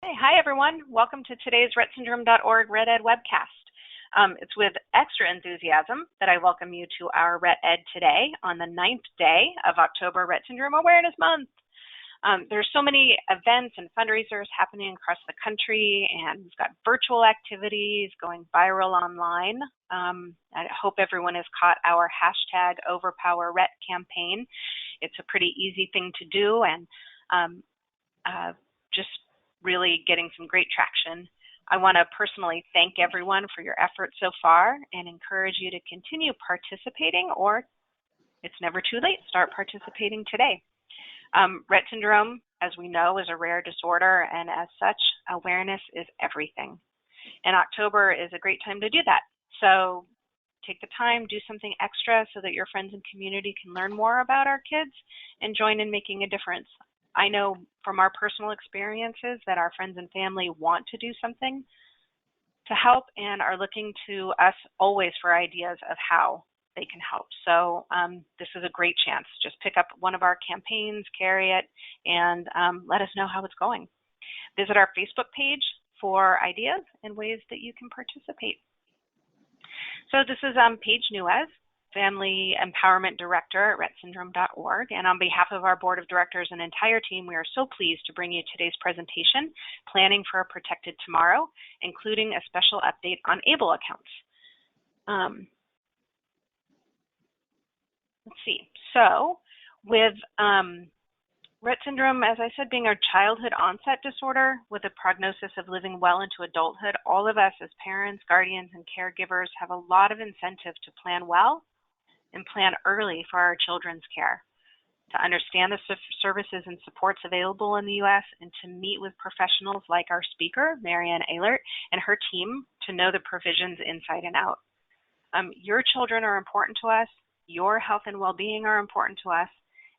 Hey, hi everyone. Welcome to today's RettSyndrome.org RettEd webcast. It's with extra enthusiasm that I welcome you to our RettEd today on the 9th day of October Rett Syndrome Awareness Month. There's so many events and fundraisers happening across the country, and we've got virtual activities going viral online. I hope everyone has caught our hashtag #OverpowerRett campaign. It's a pretty easy thing to do, and just really getting some great traction. I want to personally thank everyone for your efforts so far and encourage you to continue participating, or it's never too late, start participating today. Rett syndrome, as we know, is a rare disorder, and as such, awareness is everything. And October is a great time to do that. So take the time, do something extra so that your friends and community can learn more about our kids and join in making a difference. I know from our personal experiences that our friends and family want to do something to help and are looking to us always for ideas of how they can help. So this is a great chance. Just pick up one of our campaigns, carry it, and let us know how it's going. Visit our Facebook page for ideas and ways that you can participate. So this is Paige Nuez, Family Empowerment Director at RettSyndrome.org, and on behalf of our Board of Directors and entire team, we are so pleased to bring you today's presentation, Planning for a Protected Tomorrow, including a special update on ABLE accounts. Let's see. So with Rett syndrome, as I said, being a childhood onset disorder with a prognosis of living well into adulthood, all of us as parents, guardians, and caregivers have a lot of incentive to plan well and plan early for our children's care, to understand the services and supports available in the U.S., and to meet with professionals like our speaker, Mary Anne Ehlert, and her team to know the provisions inside and out. Your children are important to us, your health and well-being are important to us,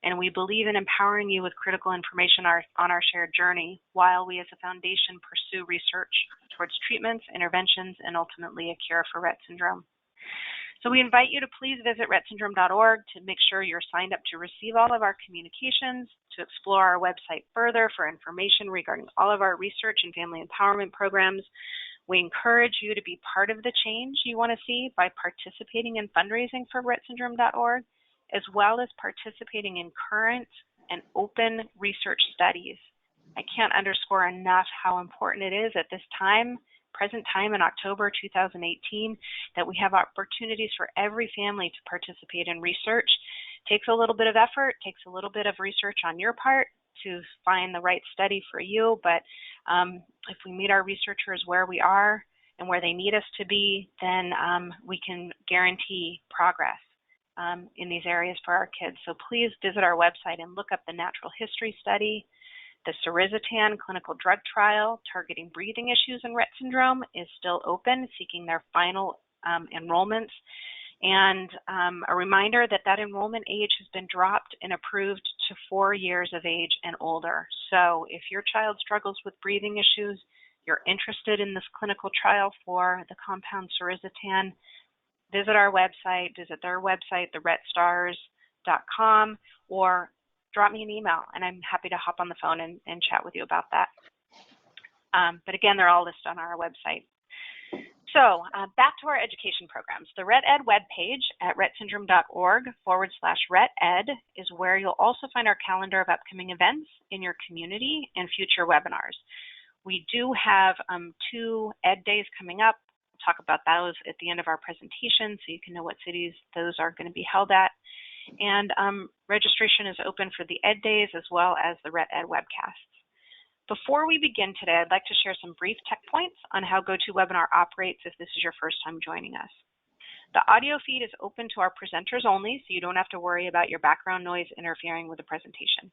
and we believe in empowering you with critical information on our shared journey while we as a foundation pursue research towards treatments, interventions, and ultimately a cure for Rett syndrome. So we invite you to please visit RettSyndrome.org to make sure you're signed up to receive all of our communications, to explore our website further for information regarding all of our research and family empowerment programs. We encourage you to be part of the change you want to see by participating in fundraising for RettSyndrome.org, as well as participating in current and open research studies. I can't underscore enough how important it is at this time, present time in October 2018, that we have opportunities for every family to participate in research. It takes a little bit of effort, takes a little bit of research on your part to find the right study for you, but if we meet our researchers where we are and where they need us to be, then we can guarantee progress in these areas for our kids. So please visit our website and look up the natural history study. The Surizitan clinical drug trial targeting breathing issues in Rett syndrome is still open, seeking their final enrollments. And a reminder that that enrollment age has been dropped and approved to 4 years of age and older. So if your child struggles with breathing issues, you're interested in this clinical trial for the compound Surizitan, visit our website, visit their website, therettstars.com, or drop me an email, and I'm happy to hop on the phone and chat with you about that. But again, they're all listed on our website. So back to our education programs. The RettEd webpage at RettSyndrome.org/RettEd is where you'll also find our calendar of upcoming events in your community and future webinars. We do have 2 Ed Days coming up. We'll talk about those at the end of our presentation so you can know what cities those are going to be held at. And registration is open for the Ed Days as well as the RettEd webcasts. Before we begin today, I'd like to share some brief tech points on how GoToWebinar operates if this is your first time joining us. The audio feed is open to our presenters only, so you don't have to worry about your background noise interfering with the presentation.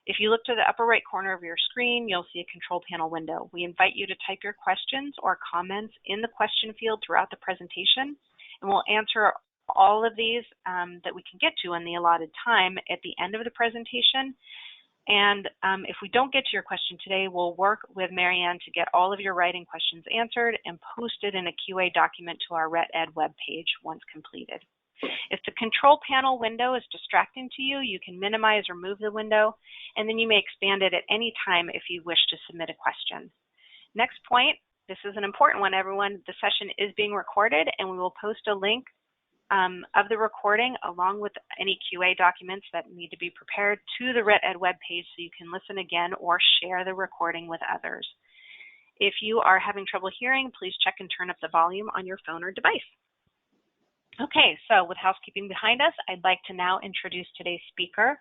If you look to the upper right corner of your screen, you'll see a control panel window. We invite you to type your questions or comments in the question field throughout the presentation, and we'll answer all of these that we can get to in the allotted time at the end of the presentation. And if we don't get to your question today, we'll work with Marianne to get all of your writing questions answered and posted in a QA document to our RettEd webpage once completed. If the control panel window is distracting to you, you can minimize or move the window, and then you may expand it at any time if you wish to submit a question. Next point, this is an important one, everyone. The session is being recorded, and we will post a link of the recording along with any QA documents that need to be prepared to the RettEd webpage so you can listen again or share the recording with others. If you are having trouble hearing, please check and turn up the volume on your phone or device. Okay, so with housekeeping behind us, I'd like to now introduce today's speaker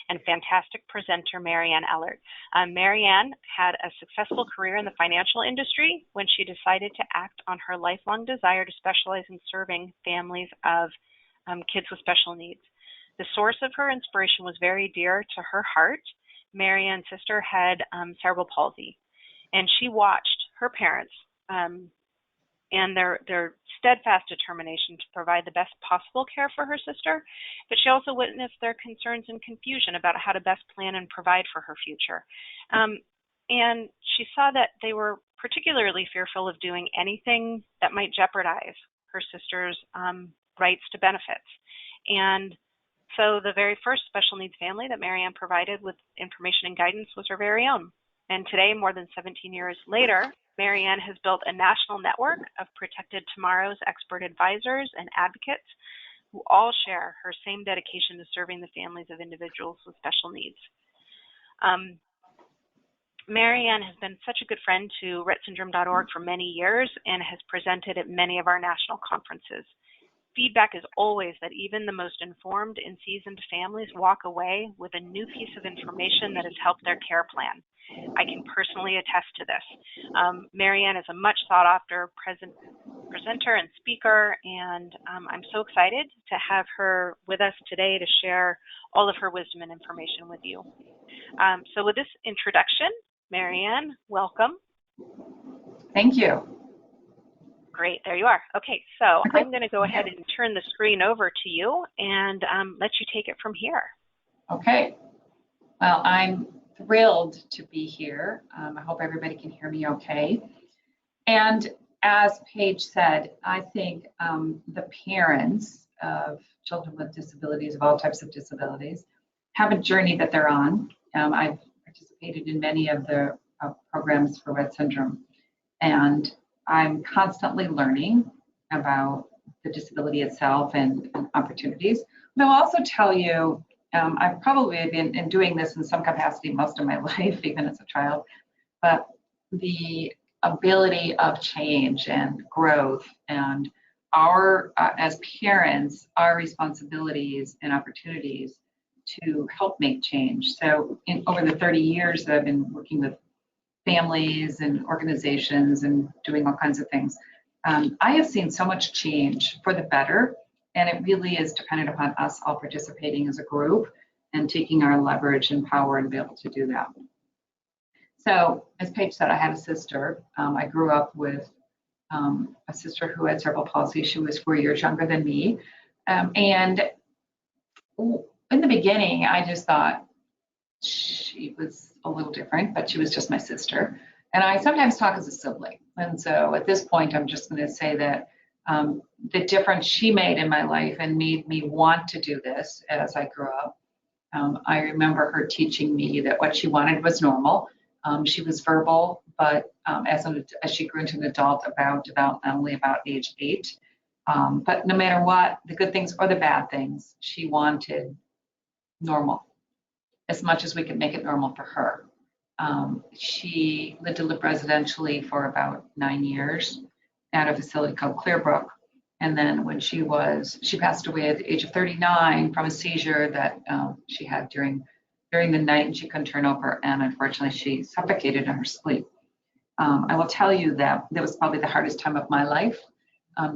and fantastic presenter, Marianne Ellert. Marianne had a successful career in the financial industry when she decided to act on her lifelong desire to specialize in serving families of kids with special needs. The source of her inspiration was very dear to her heart. Marianne's sister had cerebral palsy, and she watched her parents and their steadfast determination to provide the best possible care for her sister, but she also witnessed their concerns and confusion about how to best plan and provide for her future. And she saw that they were particularly fearful of doing anything that might jeopardize her sister's rights to benefits. And so the very first special needs family that Marianne provided with information and guidance was her very own. And today, more than 17 years later, Marianne has built a national network of Protected Tomorrow's expert advisors and advocates who all share her same dedication to serving the families of individuals with special needs. Marianne has been such a good friend to RettSyndrome.org for many years and has presented at many of our national conferences. Feedback is always that even the most informed and seasoned families walk away with a new piece of information that has helped their care plan. I can personally attest to this. Marianne is a much sought after presenter and speaker, and I'm so excited to have her with us today to share all of her wisdom and information with you. So with this introduction, Marianne, welcome. Thank you. Great, there you are. Okay, so I'm going to go ahead and turn the screen over to you and let you take it from here. Okay, well, I'm thrilled to be here. I hope everybody can hear me okay. And as Paige said, I think the parents of children with disabilities, of all types of disabilities, have a journey that they're on. I've participated in many of the programs for Rett syndrome, and I'm constantly learning about the disability itself and opportunities. But I'll also tell you, I've probably been doing this in some capacity most of my life, even as a child, but the ability of change and growth and our, as parents, our responsibilities and opportunities to help make change. So over the 30 years that I've been working with families and organizations and doing all kinds of things, I have seen so much change for the better, and it really is dependent upon us all participating as a group and taking our leverage and power and be able to do that. So as Paige said, I had a sister. I grew up with a sister who had cerebral palsy. She was 4 years younger than me. And in the beginning, I just thought she was a little different, but she was just my sister. And I sometimes talk as a sibling. And so at this point, I'm just going to say that the difference she made in my life and made me want to do this as I grew up. I remember her teaching me that what she wanted was normal. She was verbal, but as she grew into an adult, about developmentally about age 8. But no matter what, the good things or the bad things, she wanted normal, as much as we could make it normal for her. She lived to live residentially for about 9 years at a facility called Clearbrook. And then when she passed away at the age of 39 from a seizure that she had during the night, and she couldn't turn over, and unfortunately she suffocated in her sleep. I will tell you that was probably the hardest time of my life,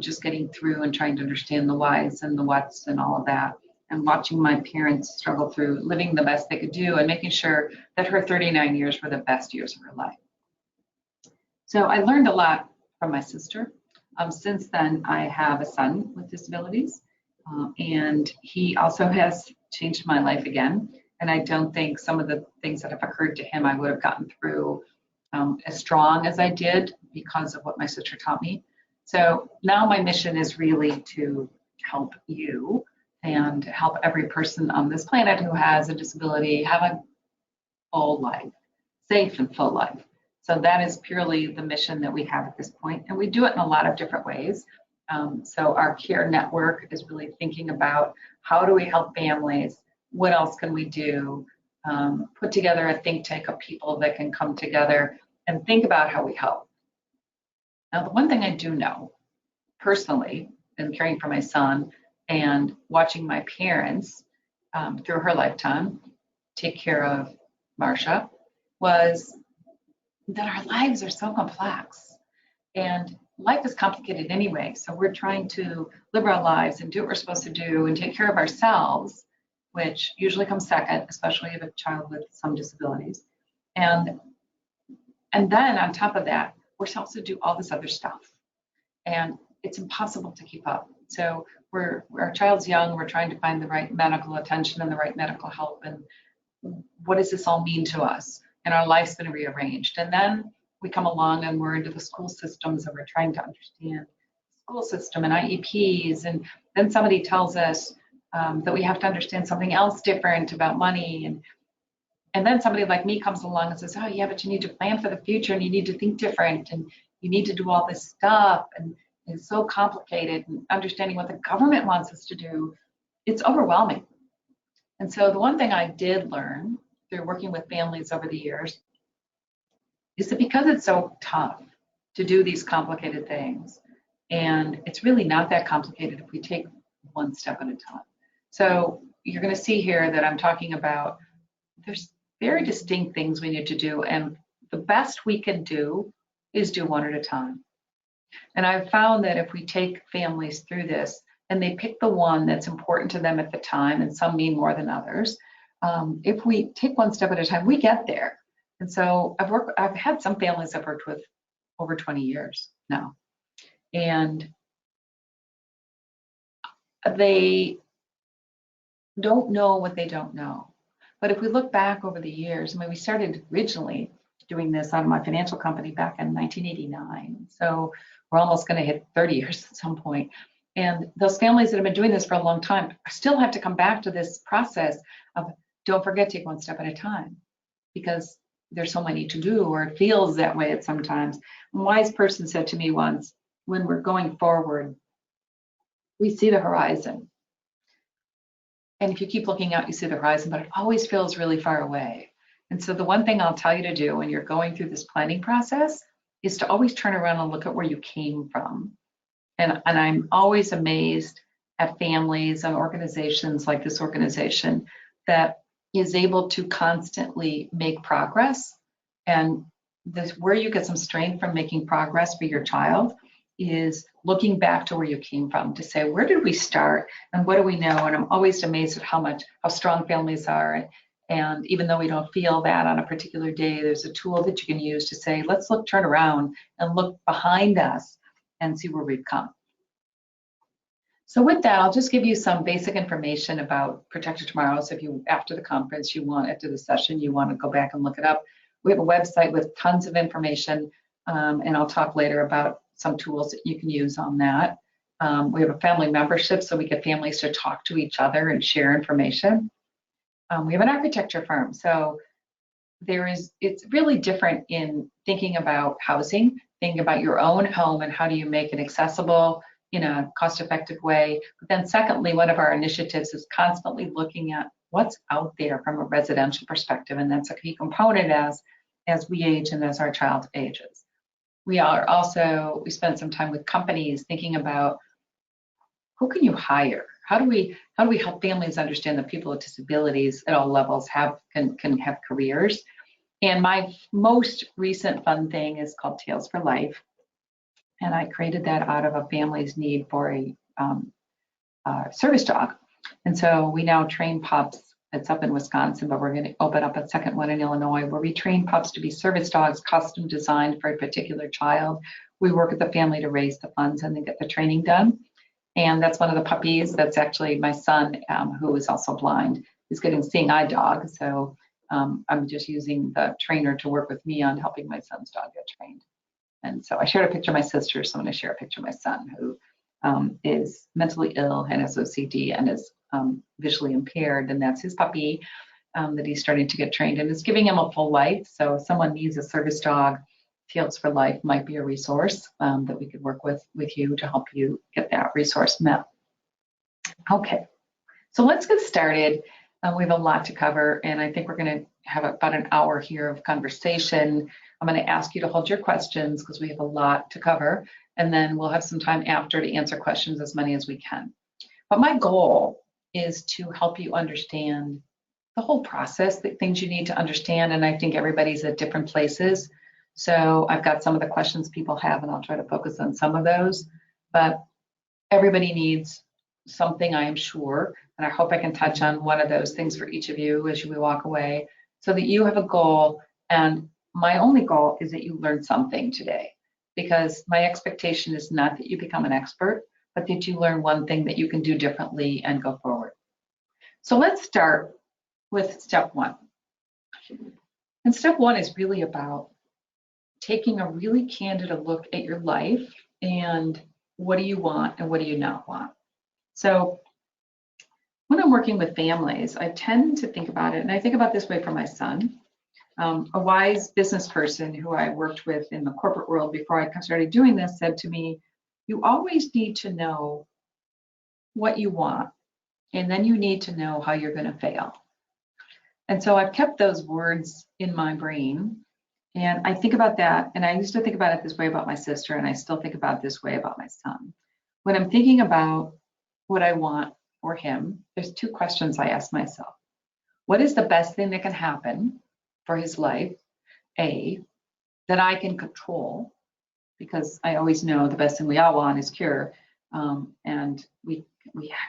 just getting through and trying to understand the whys and the whats and all of that, and watching my parents struggle through living the best they could do and making sure that her 39 years were the best years of her life. So I learned a lot from my sister. Since then, I have a son with disabilities, and he also has changed my life again. And I don't think some of the things that have occurred to him I would have gotten through as strong as I did because of what my sister taught me. So now my mission is really to help you and help every person on this planet who has a disability have a full life, safe and full life. So that is purely the mission that we have at this point, and we do it in a lot of different ways. So our care network is really thinking about how do we help families, what else can we do, put together a think tank of people that can come together and think about how we help. Now, the one thing I do know personally, in caring for my son and watching my parents through her lifetime take care of Marcia, was that our lives are so complex. And life is complicated anyway, so we're trying to live our lives and do what we're supposed to do and take care of ourselves, which usually comes second, especially if a child with some disabilities. And then on top of that, we're supposed to do all this other stuff. And it's impossible to keep up. So our child's young, we're trying to find the right medical attention and the right medical help, and what does this all mean to us? And our life's been rearranged. And then we come along and we're into the school systems and we're trying to understand the school system and IEPs. And then somebody tells us that we have to understand something else different about money. And then somebody like me comes along and says, oh yeah, but you need to plan for the future and you need to think different and you need to do all this stuff. And it's so complicated, and understanding what the government wants us to do, it's overwhelming. And so the one thing I did learn through working with families over the years is that because it's so tough to do these complicated things, and it's really not that complicated if we take one step at a time. So you're going to see here that I'm talking about there's very distinct things we need to do, and the best we can do is do one at a time. And I've found that if we take families through this and they pick the one that's important to them at the time, and some mean more than others, if we take one step at a time, we get there. And so I've had some families I've worked with over 20 years now, and they don't know what they don't know. But if we look back over the years, I mean, we started originally doing this out of my financial company back in 1989. So we're almost going to hit 30 years at some point. And those families that have been doing this for a long time still have to come back to this process of don't forget, take one step at a time, because there's so many to do, or it feels that way at sometimes. A wise person said to me once, when we're going forward, we see the horizon. And if you keep looking out, you see the horizon, but it always feels really far away. And so the one thing I'll tell you to do when you're going through this planning process is to always turn around and look at where you came from. And I'm always amazed at families and organizations like this organization that is able to constantly make progress. And where you get some strength from making progress for your child is looking back to where you came from, to say, where did we start and what do we know? And I'm always amazed at how strong families are. And even though we don't feel that on a particular day, there's a tool that you can use to say, let's turn around and look behind us and see where we've come. So with that, I'll just give you some basic information about Protect Your Tomorrow. So if you, after the conference, after the session, you want to go back and look it up. We have a website with tons of information, and I'll talk later about some tools that you can use on that. We have a family membership, so we get families to talk to each other and share information. We have an architecture firm, so it's really different in thinking about housing, thinking about your own home and how do you make it accessible in a cost-effective way. But then secondly, one of our initiatives is constantly looking at what's out there from a residential perspective, and that's a key component as we age and as our child ages. We spend some time with companies thinking about who can you hire? How do we help families understand that people with disabilities at all levels can have careers? And my most recent fun thing is called Tales for Life. And I created that out of a family's need for a service dog. And so we now train pups. It's up in Wisconsin, but we're going to open up a second one in Illinois where we train pups to be service dogs, custom designed for a particular child. We work with the family to raise the funds and then get the training done. And that's one of the puppies. That's actually my son, who is also blind. He's getting seeing eye dog. So I'm just using the trainer to work with me on helping my son's dog get trained. And so I shared a picture of my sister, so I'm going to share a picture of my son, who is mentally ill and has OCD and is visually impaired, and that's his puppy that he's starting to get trained, and it's giving him a full life. So if someone needs a service dog, Fields for Life might be a resource that we could work with you to help you get that resource met. Okay, so let's get started. We have a lot to cover, and I think we're going to have about an hour here of conversation. I'm going to ask you to hold your questions because we have a lot to cover, and then we'll have some time after to answer questions, as many as we can. But my goal is to help you understand the whole process, the things you need to understand, and I think everybody's at different places. So I've got some of the questions people have, and I'll try to focus on some of those, but everybody needs something, I am sure, and I hope I can touch on one of those things for each of you as we walk away so that you have a goal. And my only goal is that you learn something today, because my expectation is not that you become an expert, but that you learn one thing that you can do differently and go forward. So let's start with step one. And step one is really about taking a really candid look at your life and what do you want and what do you not want. So when I'm working with families, I tend to think about it, and I think about this way for my son. A wise business person who I worked with in the corporate world before I started doing this said to me, you always need to know what you want, and then you need to know how you're going to fail. And so I've kept those words in my brain, and I think about that, and I used to think about it this way about my sister, and I still think about it this way about my son. When I'm thinking about what I want for him, there's two questions I ask myself. What is the best thing that can happen for his life? A, that I can control, because I always know the best thing we all want is cure, and we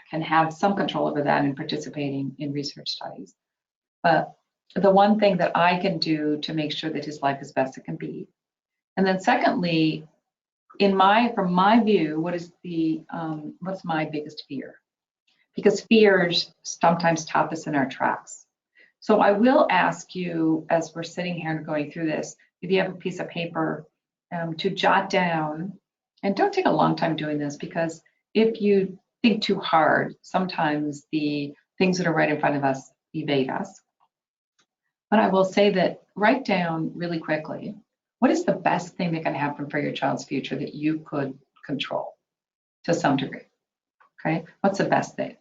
can have some control over that in participating in research studies. But the one thing that I can do to make sure that his life is best it can be. And then secondly, from my view, what's my biggest fear? Because fears sometimes stop us in our tracks. So I will ask you, as we're sitting here and going through this, if you have a piece of paper, to jot down, and don't take a long time doing this, because if you think too hard, sometimes the things that are right in front of us evade us. But I will say that write down really quickly, what is the best thing that can happen for your child's future that you could control to some degree? Okay, what's the best thing?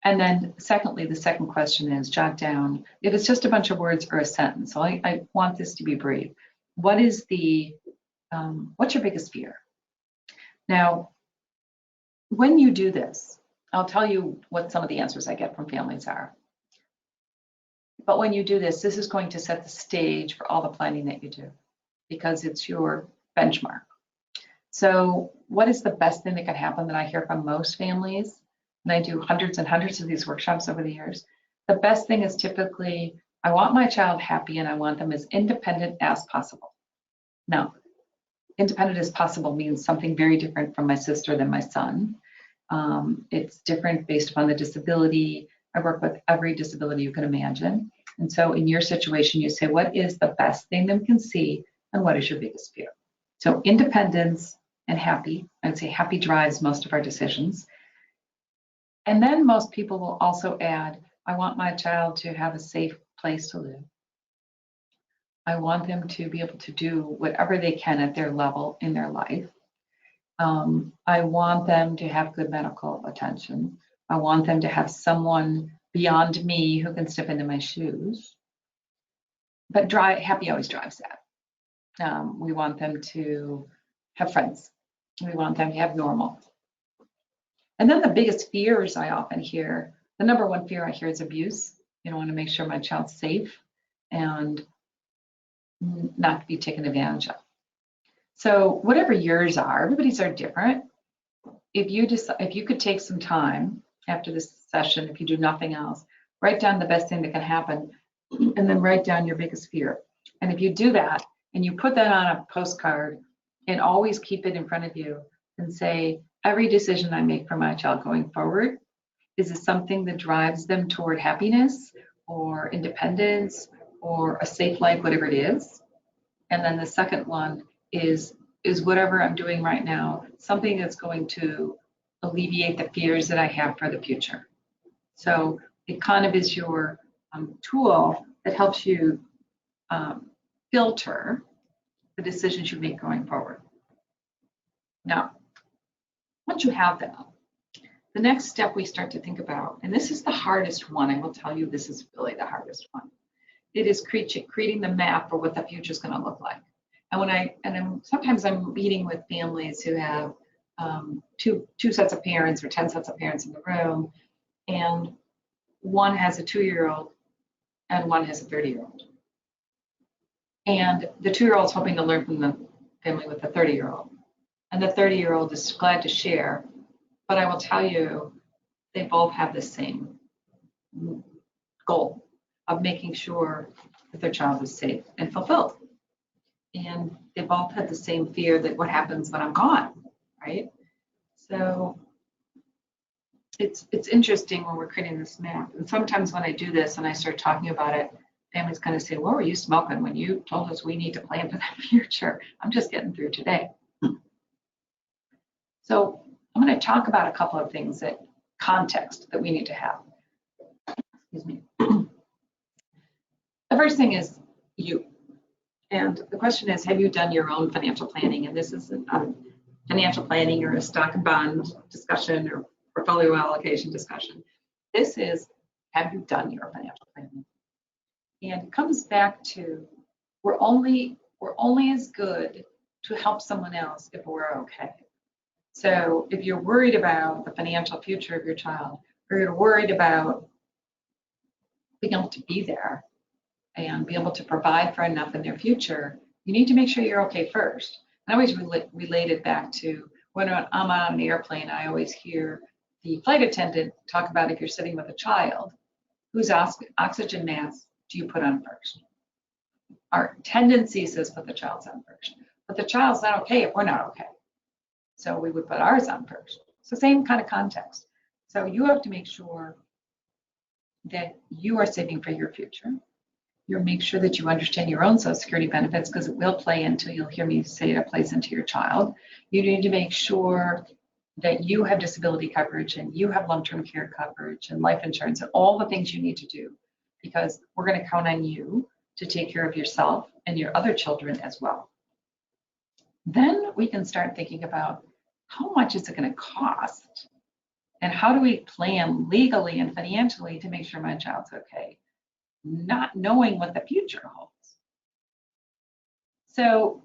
And then secondly, the second question is jot down, if it's just a bunch of words or a sentence, so I want this to be brief. What's your biggest fear? Now, when you do this, I'll tell you what some of the answers I get from families are. But when you do this, this is going to set the stage for all the planning that you do, because it's your benchmark. So what is the best thing that can happen that I hear from most families? And I do hundreds and hundreds of these workshops over the years. The best thing is typically, I want my child happy and I want them as independent as possible. Now, independent as possible means something very different from my sister than my son. It's different based upon the disability. I work with every disability you can imagine. And so in your situation, you say, what is the best thing that we can see and what is your biggest fear? So independence and happy, I'd say happy drives most of our decisions. And then most people will also add, I want my child to have a safe place to live. I want them to be able to do whatever they can at their level in their life. I want them to have good medical attention. I want them to have someone beyond me who can step into my shoes. But happy always drives that. We want them to have friends. We want them to have normal. And then the biggest fears I often hear, the number one fear I hear is abuse. I want to make sure my child's safe and not to be taken advantage of. So whatever yours are, everybody's are different. If you could take some time after this session, if you do nothing else, write down the best thing that can happen, and then write down your biggest fear. And if you do that, and you put that on a postcard, and always keep it in front of you, and say, every decision I make for my child going forward, is it something that drives them toward happiness or independence or a safe life, whatever it is? And then the second one is whatever I'm doing right now, something that's going to alleviate the fears that I have for the future. So it kind of is your tool that helps you filter the decisions you make going forward. Now, once you have that, the next step we start to think about, and this is the hardest one, I will tell you, this is really the hardest one. It is creating the map for what the future is going to look like. And sometimes I'm meeting with families who have two sets of parents or 10 sets of parents in the room, and one has a 2-year-old and one has a 30-year-old. And the 2-year-old's hoping to learn from the family with the 30-year-old. And the 30-year-old is glad to share, but I will tell you, they both have the same goal of making sure that their child is safe and fulfilled. And they both have the same fear that what happens when I'm gone, right? So it's interesting when we're creating this map. And sometimes when I do this and I start talking about it, families kind of say, what were you smoking when you told us we need to plan for the future? I'm just getting through today. So I'm going to talk about a couple of things context that we need to have. Excuse me. The first thing is you. And the question is, have you done your own financial planning? And this isn't financial planning or a stock and bond discussion or portfolio allocation discussion. This is, have you done your financial planning? And it comes back to, we're only as good to help someone else if we're okay. So if you're worried about the financial future of your child, or you're worried about being able to be there and be able to provide for enough in their future, you need to make sure you're okay first. I always relate it back to when I'm on an airplane, I always hear the flight attendant talk about if you're sitting with a child, whose oxygen mask do you put on first? Our tendency says put the child's on first, but the child's not okay if we're not okay. So we would put ours on first. So same kind of context. So you have to make sure that you are saving for your future. You make sure that you understand your own Social Security benefits, because it will play into, you'll hear me say it plays into your child. You need to make sure that you have disability coverage and you have long-term care coverage and life insurance and all the things you need to do, because we're going to count on you to take care of yourself and your other children as well. Then we can start thinking about how much is it going to cost and how do we plan legally and financially to make sure my child's okay, not knowing what the future holds. So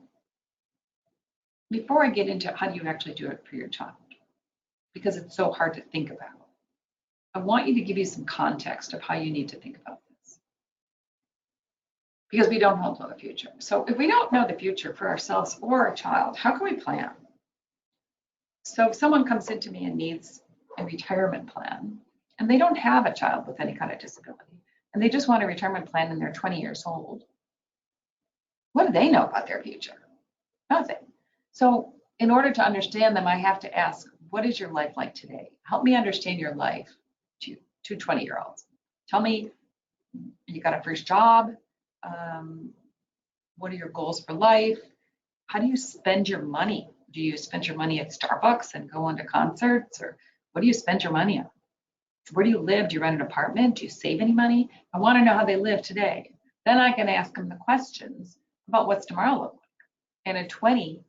before I get into how do you actually do it for your child, because it's so hard to think about, I want you to give you some context of how you need to think about this, because we don't know the future. So if we don't know the future for ourselves or our child, how can we plan? So if someone comes into me and needs a retirement plan, and they don't have a child with any kind of disability, and they just want a retirement plan and they're 20 years old, what do they know about their future? Nothing. So in order to understand them, I have to ask, what is your life like today? Help me understand your life to 20-year-olds. Tell me, you got a first job? What are your goals for life? How do you spend your money? Do you spend your money at Starbucks and go on to concerts? Or what do you spend your money on? Where do you live? Do you rent an apartment? Do you save any money? I want to know how they live today. Then I can ask them the questions about what's tomorrow look like. And at 20,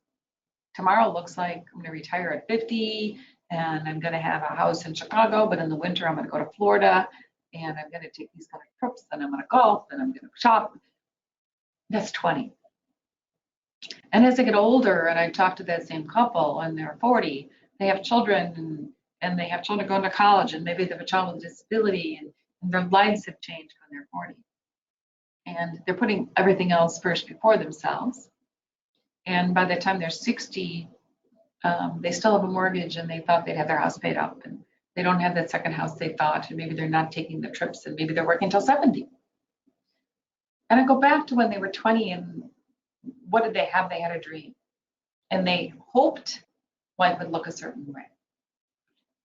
tomorrow looks like I'm going to retire at 50, and I'm going to have a house in Chicago, but in the winter I'm going to go to Florida, and I'm going to take these kind of trips, and I'm going to golf, and I'm going to shop. That's 20. And as I get older, and I talk to that same couple, and they're 40, they have children, and they have children going to college, and maybe they have a child with a disability, and their lives have changed when they're 40. And they're putting everything else first before themselves. And by the time they're 60, they still have a mortgage, and they thought they'd have their house paid up, and they don't have that second house they thought, and maybe they're not taking the trips, and maybe they're working until 70. And I go back to when they were 20, and what did they have? They had a dream, and they hoped life would look a certain way.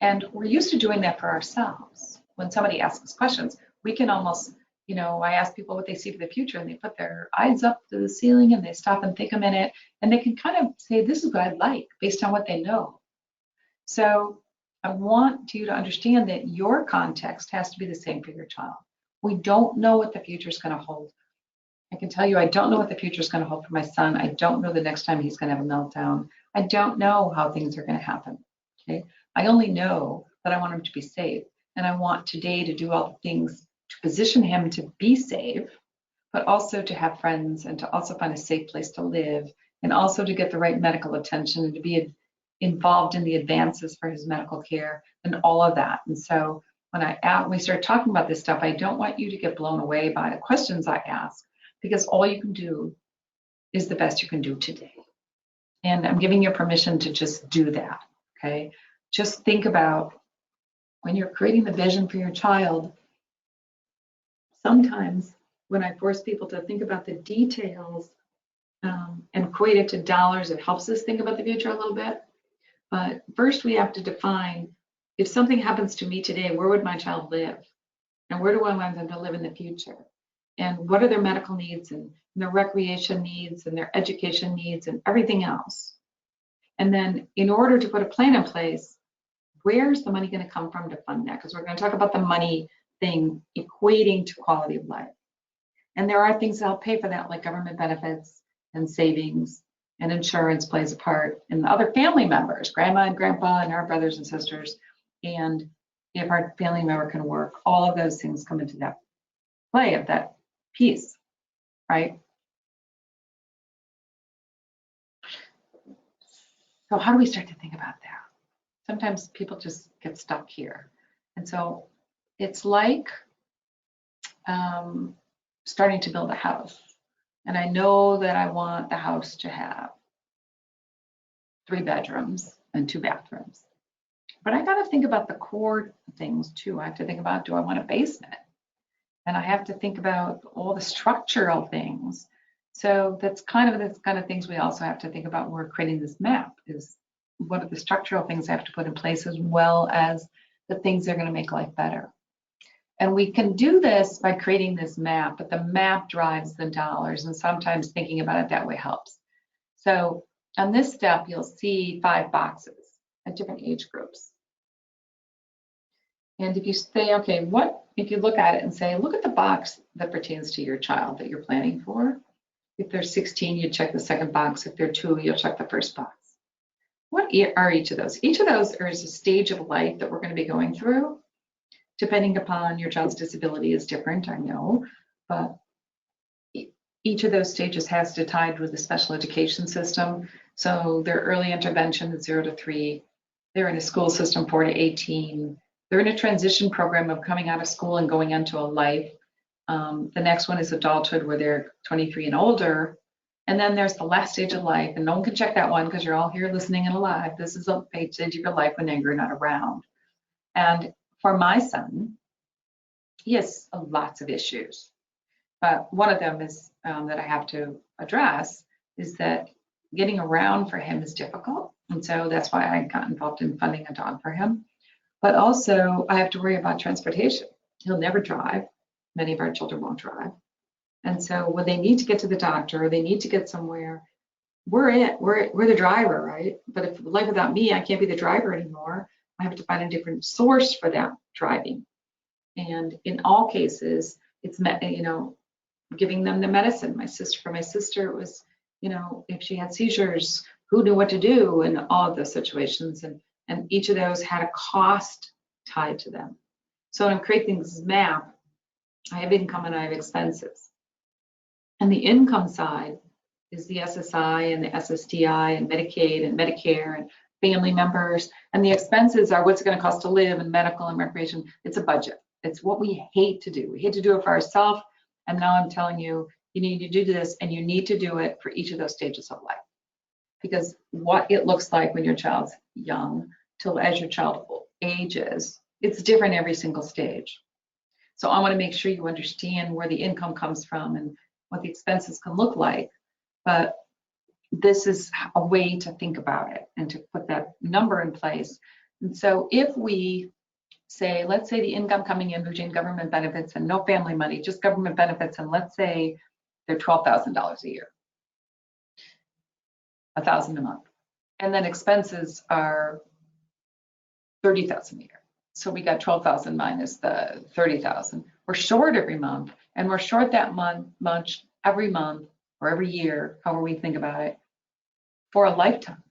And we're used to doing that for ourselves. When somebody asks us questions, we can almost, I ask people what they see for the future, and they put their eyes up to the ceiling and they stop and think a minute, and they can kind of say, this is what I'd like based on what they know. So I want you to understand that your context has to be the same for your child. We don't know what the future is going to hold. I can tell you, I don't know what the future is going to hold for my son. I don't know the next time he's going to have a meltdown. I don't know how things are going to happen. Okay. I only know that I want him to be safe. And I want today to do all the things to position him to be safe, but also to have friends and to also find a safe place to live and also to get the right medical attention and to be involved in the advances for his medical care and all of that. And so when we start talking about this stuff, I don't want you to get blown away by the questions I ask, because all you can do is the best you can do today. And I'm giving you permission to just do that, okay? Just think about when you're creating the vision for your child, sometimes when I force people to think about the details and equate it to dollars, it helps us think about the future a little bit. But first we have to define, if something happens to me today, where would my child live? And where do I want them to live in the future? And what are their medical needs and their recreation needs and their education needs and everything else? And then in order to put a plan in place, where's the money going to come from to fund that? Because we're going to talk about the money thing equating to quality of life. And there are things that help pay for that, like government benefits and savings, and insurance plays a part, and other family members, grandma and grandpa and our brothers and sisters. And if our family member can work, all of those things come into that play of that piece, right? So how do we start to think about that? Sometimes people just get stuck here. And so it's like starting to build a house. And I know that I want the house to have 3 bedrooms and 2 bathrooms. But I got to think about the core things too. I have to think about, do I want a basement? And I have to think about all the structural things. So that's kind of things we also have to think about when we're creating this map, is what are the structural things I have to put in place, as well as the things that are going to make life better. And we can do this by creating this map, but the map drives the dollars, and sometimes thinking about it that way helps. So on this step, you'll see 5 boxes at different age groups. And if you say, okay, if you look at it and say, look at the box that pertains to your child that you're planning for. If they're 16, you check the second box. If they're 2, you'll check the first box. What are each of those? Each of those is a stage of life that we're going to be going through. Depending upon your child's disability is different, I know, but each of those stages has to tie with the special education system. So their early intervention is 0 to 3. They're in a school system 4 to 18. They're in a transition program of coming out of school and going into a life. The next one is adulthood, where they're 23 and older. And then there's the last stage of life, and no one can check that one because you're all here listening and alive. This is a stage of your life when you're not around. And for my son, he has lots of issues. But one of them is that I have to address is that getting around for him is difficult. And so that's why I got involved in funding a dog for him. But also I have to worry about transportation. He'll never drive. Many of our children won't drive. And so when they need to get to the doctor or they need to get somewhere, we're the driver, right? But if life without me, I can't be the driver anymore. I have to find a different source for that driving. And in all cases, it's, giving them the medicine. For my sister, it was, if she had seizures, who knew what to do in all of those situations. And each of those had a cost tied to them. So when I'm creating this map, I have income and I have expenses. And the income side is the SSI and the SSDI and Medicaid and Medicare and family members. And the expenses are what's it going to cost to live and medical and recreation. It's a budget. It's what we hate to do. We hate to do it for ourselves. And now I'm telling you, you need to do this, and you need to do it for each of those stages of life. Because what it looks like when your child's young till as your child ages, it's different every single stage. So I want to make sure you understand where the income comes from and what the expenses can look like. But this is a way to think about it and to put that number in place. And so if we say, let's say the income coming in between government benefits and no family money, just government benefits, and let's say they're $12,000 a year, $1,000 a month. And then expenses are $30,000 a year. So we got 12,000 minus the 30,000. We're short every month, and we're short that much every month or every year, however we think about it, for a lifetime.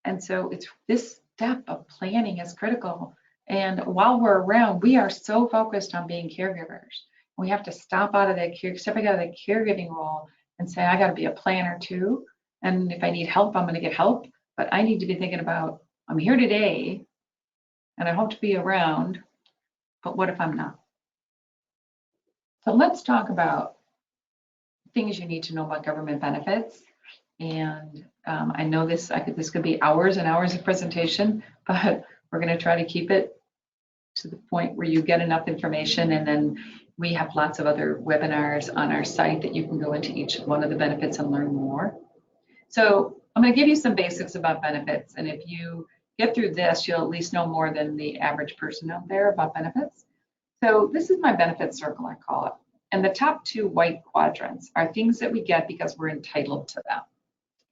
And so it's this step of planning is critical. And while we're around, we are so focused on being caregivers. We have to step out of that caregiving role and say, I got to be a planner too. And if I need help, I'm going to get help. But I need to be thinking about, I'm here today and I hope to be around, but what if I'm not? So let's talk about things you need to know about government benefits. And I know this could be hours and hours of presentation, but we're going to try to keep it to the point where you get enough information, and then we have lots of other webinars on our site that you can go into each one of the benefits and learn more. So I'm going to give you some basics about benefits, and if you get through this, you'll at least know more than the average person out there about benefits. So this is my benefits circle, I call it. And the top two white quadrants are things that we get because we're entitled to them.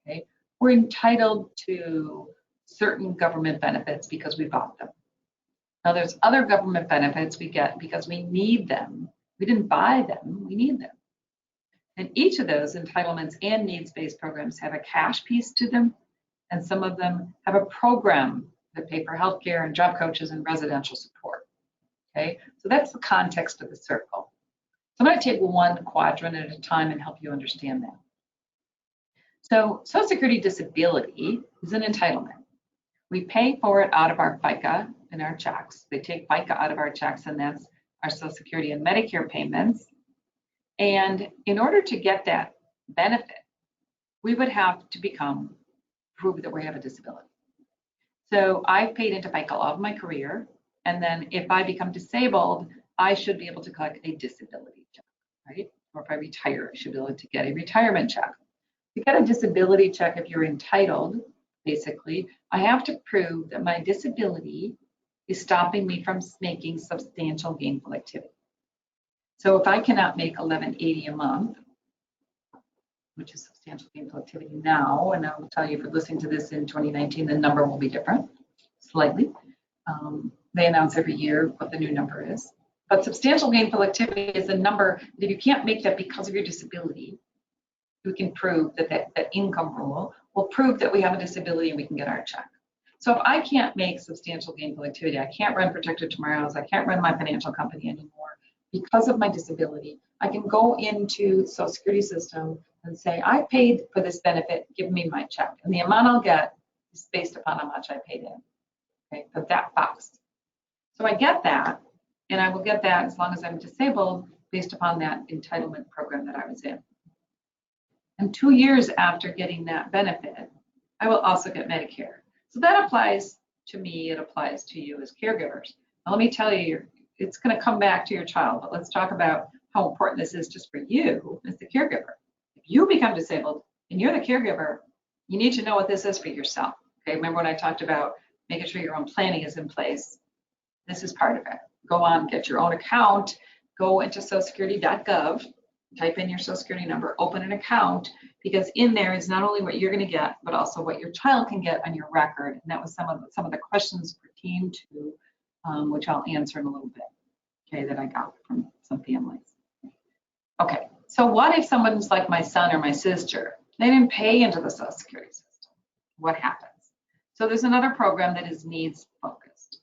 Okay? We're entitled to certain government benefits because we bought them. Now there's other government benefits we get because we need them. We didn't buy them, we need them. And each of those entitlements and needs-based programs have a cash piece to them, and some of them have a program that pay for healthcare and job coaches and residential support. Okay, so that's the context of the circle. So I'm going to take one quadrant at a time and help you understand that. So Social Security disability is an entitlement. We pay for it out of our FICA and our checks. They take FICA out of our checks, and that's our Social Security and Medicare payments. And in order to get that benefit, we would have to prove that we have a disability. So I've paid into FICA all of my career, and then if I become disabled, I should be able to collect a disability check, right? Or if I retire, I should be able to get a retirement check. To get a disability check, if you're entitled, basically, I have to prove that my disability is stopping me from making substantial gainful activity. So if I cannot make $11.80 a month, which is substantial gainful activity now, and I will tell you if you're listening to this in 2019, the number will be different, slightly. They announce every year what the new number is. But substantial gainful activity is a number that if you can't make that because of your disability, we can prove that that income rule will prove that we have a disability and we can get our check. So if I can't make substantial gainful activity, I can't run Protected Tomorrows, I can't run my financial company anymore because of my disability, I can go into the Social Security system and say, I paid for this benefit, give me my check. And the amount I'll get is based upon how much I paid in, okay, but that box. So I get that, and I will get that as long as I'm disabled based upon that entitlement program that I was in. And 2 years after getting that benefit, I will also get Medicare. So that applies to me, it applies to you as caregivers. Now let me tell you, it's going to come back to your child, but let's talk about how important this is just for you as the caregiver. If you become disabled and you're the caregiver, you need to know what this is for yourself. Okay, remember when I talked about making sure your own planning is in place? This is part of it. Go on, get your own account, go into socialsecurity.gov, type in your Social Security number, open an account, because in there is not only what you're going to get, but also what your child can get on your record. And that was some of the questions pertain to, which I'll answer in a little bit, okay, that I got from some families. Okay, so what if someone's like my son or my sister? They didn't pay into the Social Security system. What happens? So there's another program that is needs focused.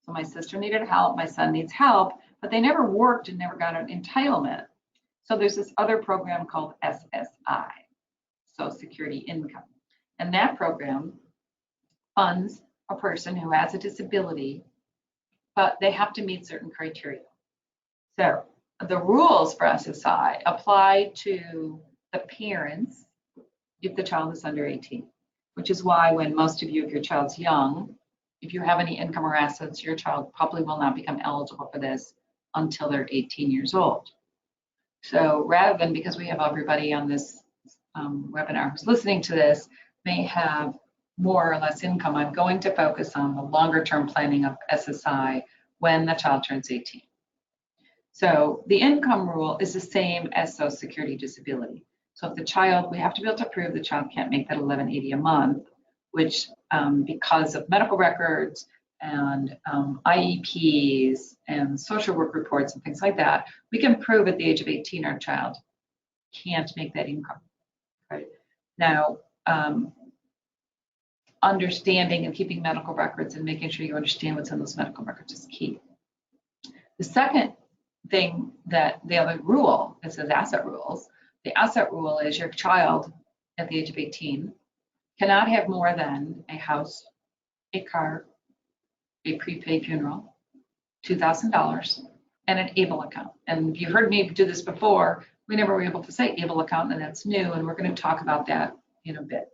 So my sister needed help, my son needs help, but they never worked and never got an entitlement. So there's this other program called SSI, Social Security Income. And that program funds a person who has a disability, but they have to meet certain criteria. So the rules for SSI apply to the parents if the child is under 18, which is why when most of you, if your child's young, if you have any income or assets, your child probably will not become eligible for this until they're 18 years old. So rather than, because we have everybody on this webinar who's listening to this may have more or less income, I'm going to focus on the longer term planning of SSI when the child turns 18. So the income rule is the same as Social Security disability. So if the child, we have to be able to prove the child can't make that $11.80 a month, which because of medical records and IEPs and social work reports and things like that, we can prove at the age of 18 our child can't make that income. Right? Now, understanding and keeping medical records and making sure you understand what's in those medical records is key. The second thing that the other rule, it says asset rules. The asset rule is your child at the age of 18 cannot have more than a house, a car, a prepaid funeral, $2,000, and an ABLE account. And you've heard me do this before. We never were able to say ABLE account, and that's new, and we're going to talk about that in a bit.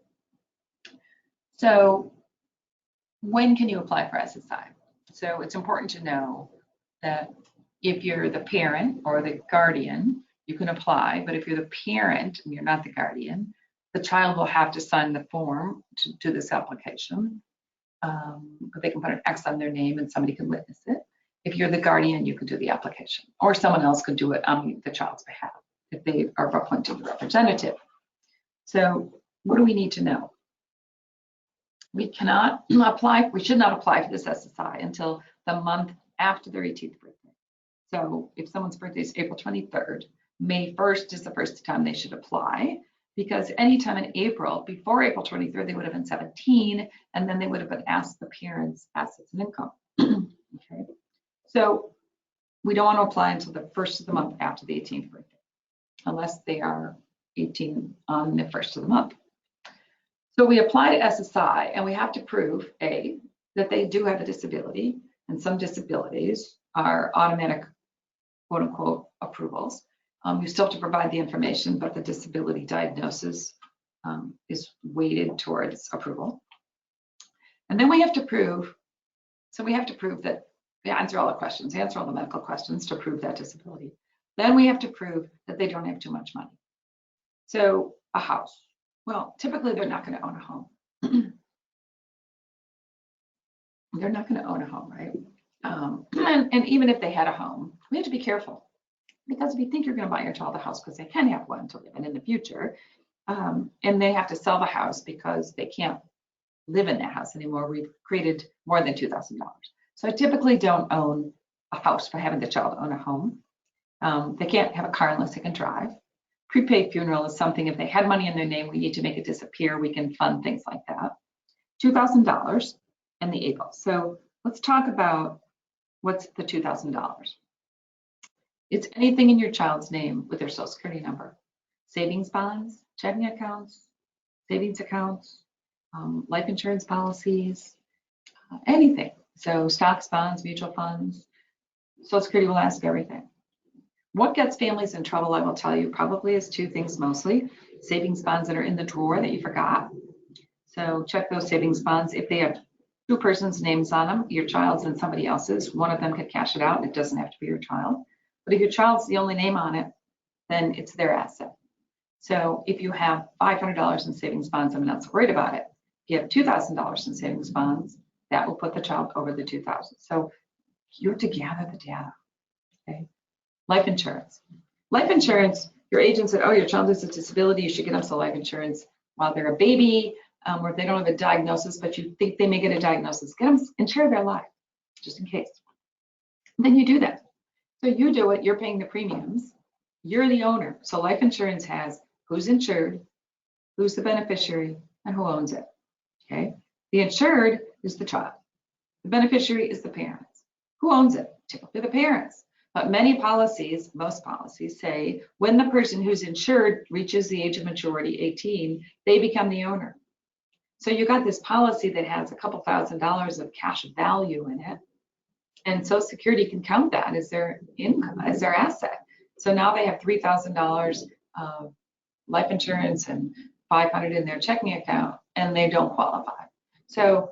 So when can you apply for SSI? So it's important to know that if you're the parent or the guardian, you can apply, but if you're the parent and you're not the guardian, the child will have to sign the form to do this application. But they can put an X on their name and somebody can witness it. If you're the guardian, you can do the application, or someone else could do it on the child's behalf if they are appointed representative. So what do we need to know? We cannot apply, we should not apply for this SSI until the month after their 18th birthday. So if someone's birthday is April 23rd, May 1st is the first time they should apply, because anytime in April, before April 23rd, they would have been 17, and then they would have been asked the parents' assets and income. Okay, so we don't want to apply until the first of the month after the 18th birthday, unless they are 18 on the first of the month. So we apply to SSI, and we have to prove, A, that they do have a disability, and some disabilities are automatic, quote unquote, approvals. You still have to provide the information, but the disability diagnosis is weighted towards approval. And then we have to prove, so we have to prove that they answer all the questions, answer all the medical questions to prove that disability. Then we have to prove that they don't have too much money. So a house. Well, typically they're not going to own a home. They're not going to own a home, right? And even if they had a home, we have to be careful. Because if you think you're going to buy your child a house because they can have one to live in the future, and they have to sell the house because they can't live in that house anymore, we've created more than $2,000. So I typically don't own a house for having the child own a home. They can't have a car unless they can drive. Prepaid funeral is something, if they had money in their name, we need to make it disappear. We can fund things like that. $2,000 and the ABLE. So let's talk about what's the $2,000. It's anything in your child's name with their social security number. Savings bonds, checking accounts, savings accounts, life insurance policies, anything. So stocks, bonds, mutual funds. Social Security will ask everything. What gets families in trouble, I will tell you, probably is two things mostly. Savings bonds that are in the drawer that you forgot. So check those savings bonds. If they have two persons' names on them, your child's and somebody else's, one of them could cash it out. It doesn't have to be your child. But if your child's the only name on it, then it's their asset. So if you have $500 in savings bonds, I'm not so worried about it. If you have $2,000 in savings bonds, that will put the child over the $2,000. So you're to gather the data, okay? Life insurance. Life insurance, your agent said, oh, your child has a disability, you should get them some life insurance while they're a baby, or if they don't have a diagnosis, but you think they may get a diagnosis, get them, insure their life, just in case. And then you do that. So you do it, you're paying the premiums, you're the owner. So life insurance has who's insured, who's the beneficiary, and who owns it, okay? The insured is the child. The beneficiary is the parents. Who owns it? Typically the parents. But many policies, most policies say when the person who's insured reaches the age of maturity, 18, they become the owner. So you got this policy that has a couple $1,000s of cash value in it. And Social Security can count that as their income, as their asset. So now they have $3,000 of life insurance and $500 in their checking account, and they don't qualify. So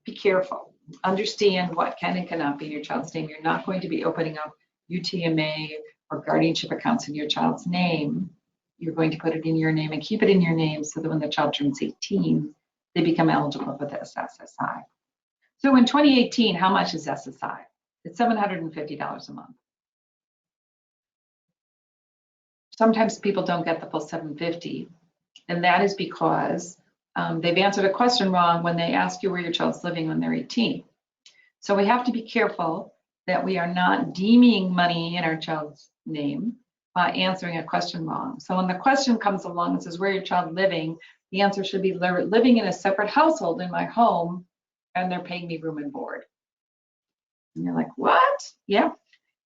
be careful. Understand what can and cannot be in your child's name. You're not going to be opening up UTMA or guardianship accounts in your child's name. You're going to put it in your name and keep it in your name so that when the child turns 18, they become eligible for this SSI. So in 2018, how much is SSI? It's $750 a month. Sometimes people don't get the full $750, and that is because they've answered a question wrong when they ask you where your child's living when they're 18. So we have to be careful that we are not deeming money in our child's name answering a question wrong. So when the question comes along and says, where your child living? The answer should be living in a separate household in my home, and they're paying me room and board. And you're like, what? Yeah,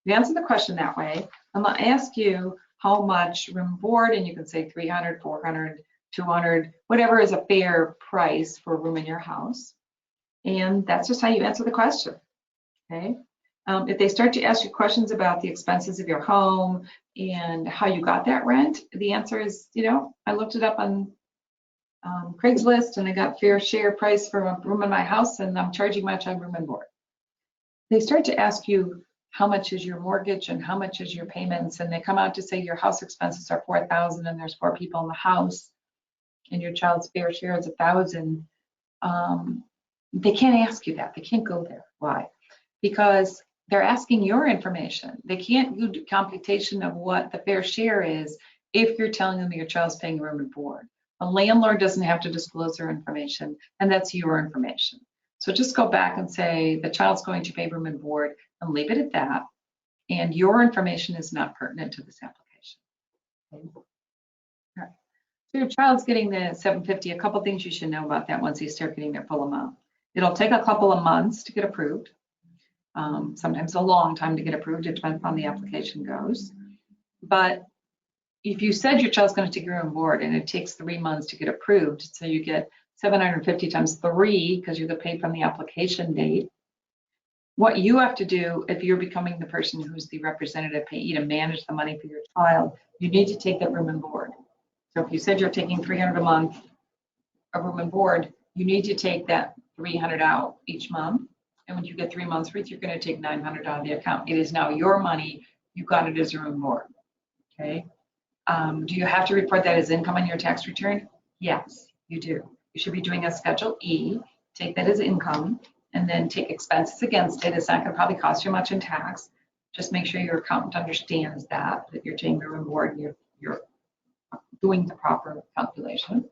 you answer the question that way. I'm gonna ask you how much room and board, and you can say 300, 400, 200, whatever is a fair price for a room in your house. And that's just how you answer the question, okay? If they start to ask you questions about the expenses of your home and how you got that rent, the answer is, you know, I looked it up on Craigslist and I got fair share price for a room in my house and I'm charging my child room and board. They start to ask you how much is your mortgage and how much is your payments, and they come out to say your house expenses are $4,000 and there's 4 people in the house and your child's fair share is $1,000. They can't ask you that. They can't go there. Why? Because they're asking your information. They can't do computation of what the fair share is if you're telling them your child's paying room and board. A landlord doesn't have to disclose their information, and that's your information. So just go back and say the child's going to pay room and board and leave it at that. And your information is not pertinent to this application. Okay. All right. So your child's getting the $750. A couple things you should know about that once you start getting their full amount. It'll take a couple of months to get approved. Sometimes a long time to get approved. It depends on the application goes. But if you said your child's going to take your room and board and it takes 3 months to get approved, so you get 750 times 3 because you're paid from the application date. What you have to do if you're becoming the person who's the representative payee to manage the money for your child, you need to take that room and board. So if you said you're taking $300 a month of room and board, you need to take that $300 out each month. And when you get 3 months worth, you're going to take $900 out of the account. It is now your money. You got it as your room and board. Okay. Do you have to report that as income on your tax return? Yes, you do. You should be doing a Schedule E, take that as income, and then take expenses against it. It's not going to probably cost you much in tax. Just make sure your accountant understands that you're taking the room and board and you're doing the proper calculation.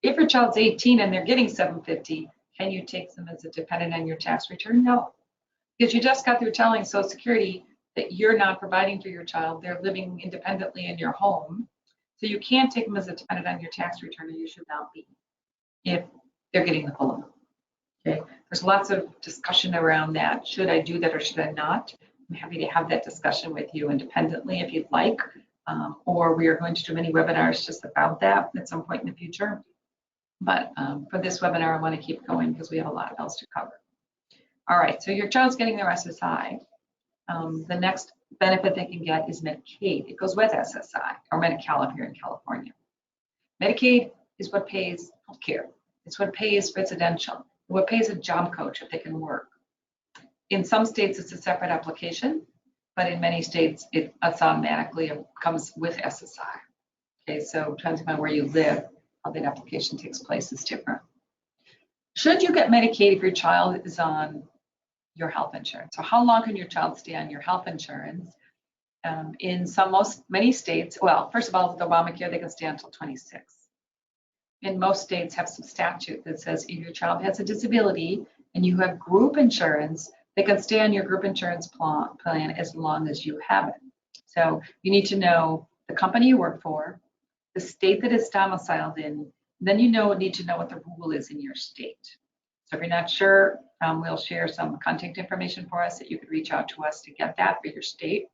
If your child's 18 and they're getting $750, can you take them as a dependent on your tax return? No, because you just got through telling Social Security that you're not providing for your child. They're living independently in your home. So you can't take them as a dependent on your tax return, or you should not be if they're getting the full amount. Okay, there's lots of discussion around that. Should I do that or should I not? I'm happy to have that discussion with you independently if you'd like, or we are going to do many webinars just about that at some point in the future. But for this webinar, I want to keep going because we have a lot else to cover. All right, so your child's getting their SSI. The next benefit they can get is Medicaid. It goes with SSI, or Medi-Cal if you're in California. Medicaid is what pays healthcare. It's what pays residential. What pays a job coach if they can work. In some states, it's a separate application, but in many states, it's automatically comes with SSI. Okay, so depending on where you live, how that application takes place is different. Should you get Medicaid if your child is on your health insurance? So how long can your child stay on your health insurance? In many states, well, first of all, with Obamacare, they can stay until 26. And most states have some statute that says if your child has a disability and you have group insurance, they can stay on your group insurance plan as long as you have it. So you need to know the company you work for, the state that it's domiciled in, then need to know what the rule is in your state. So if you're not sure, we'll share some contact information for us that you could reach out to us to get that for your state.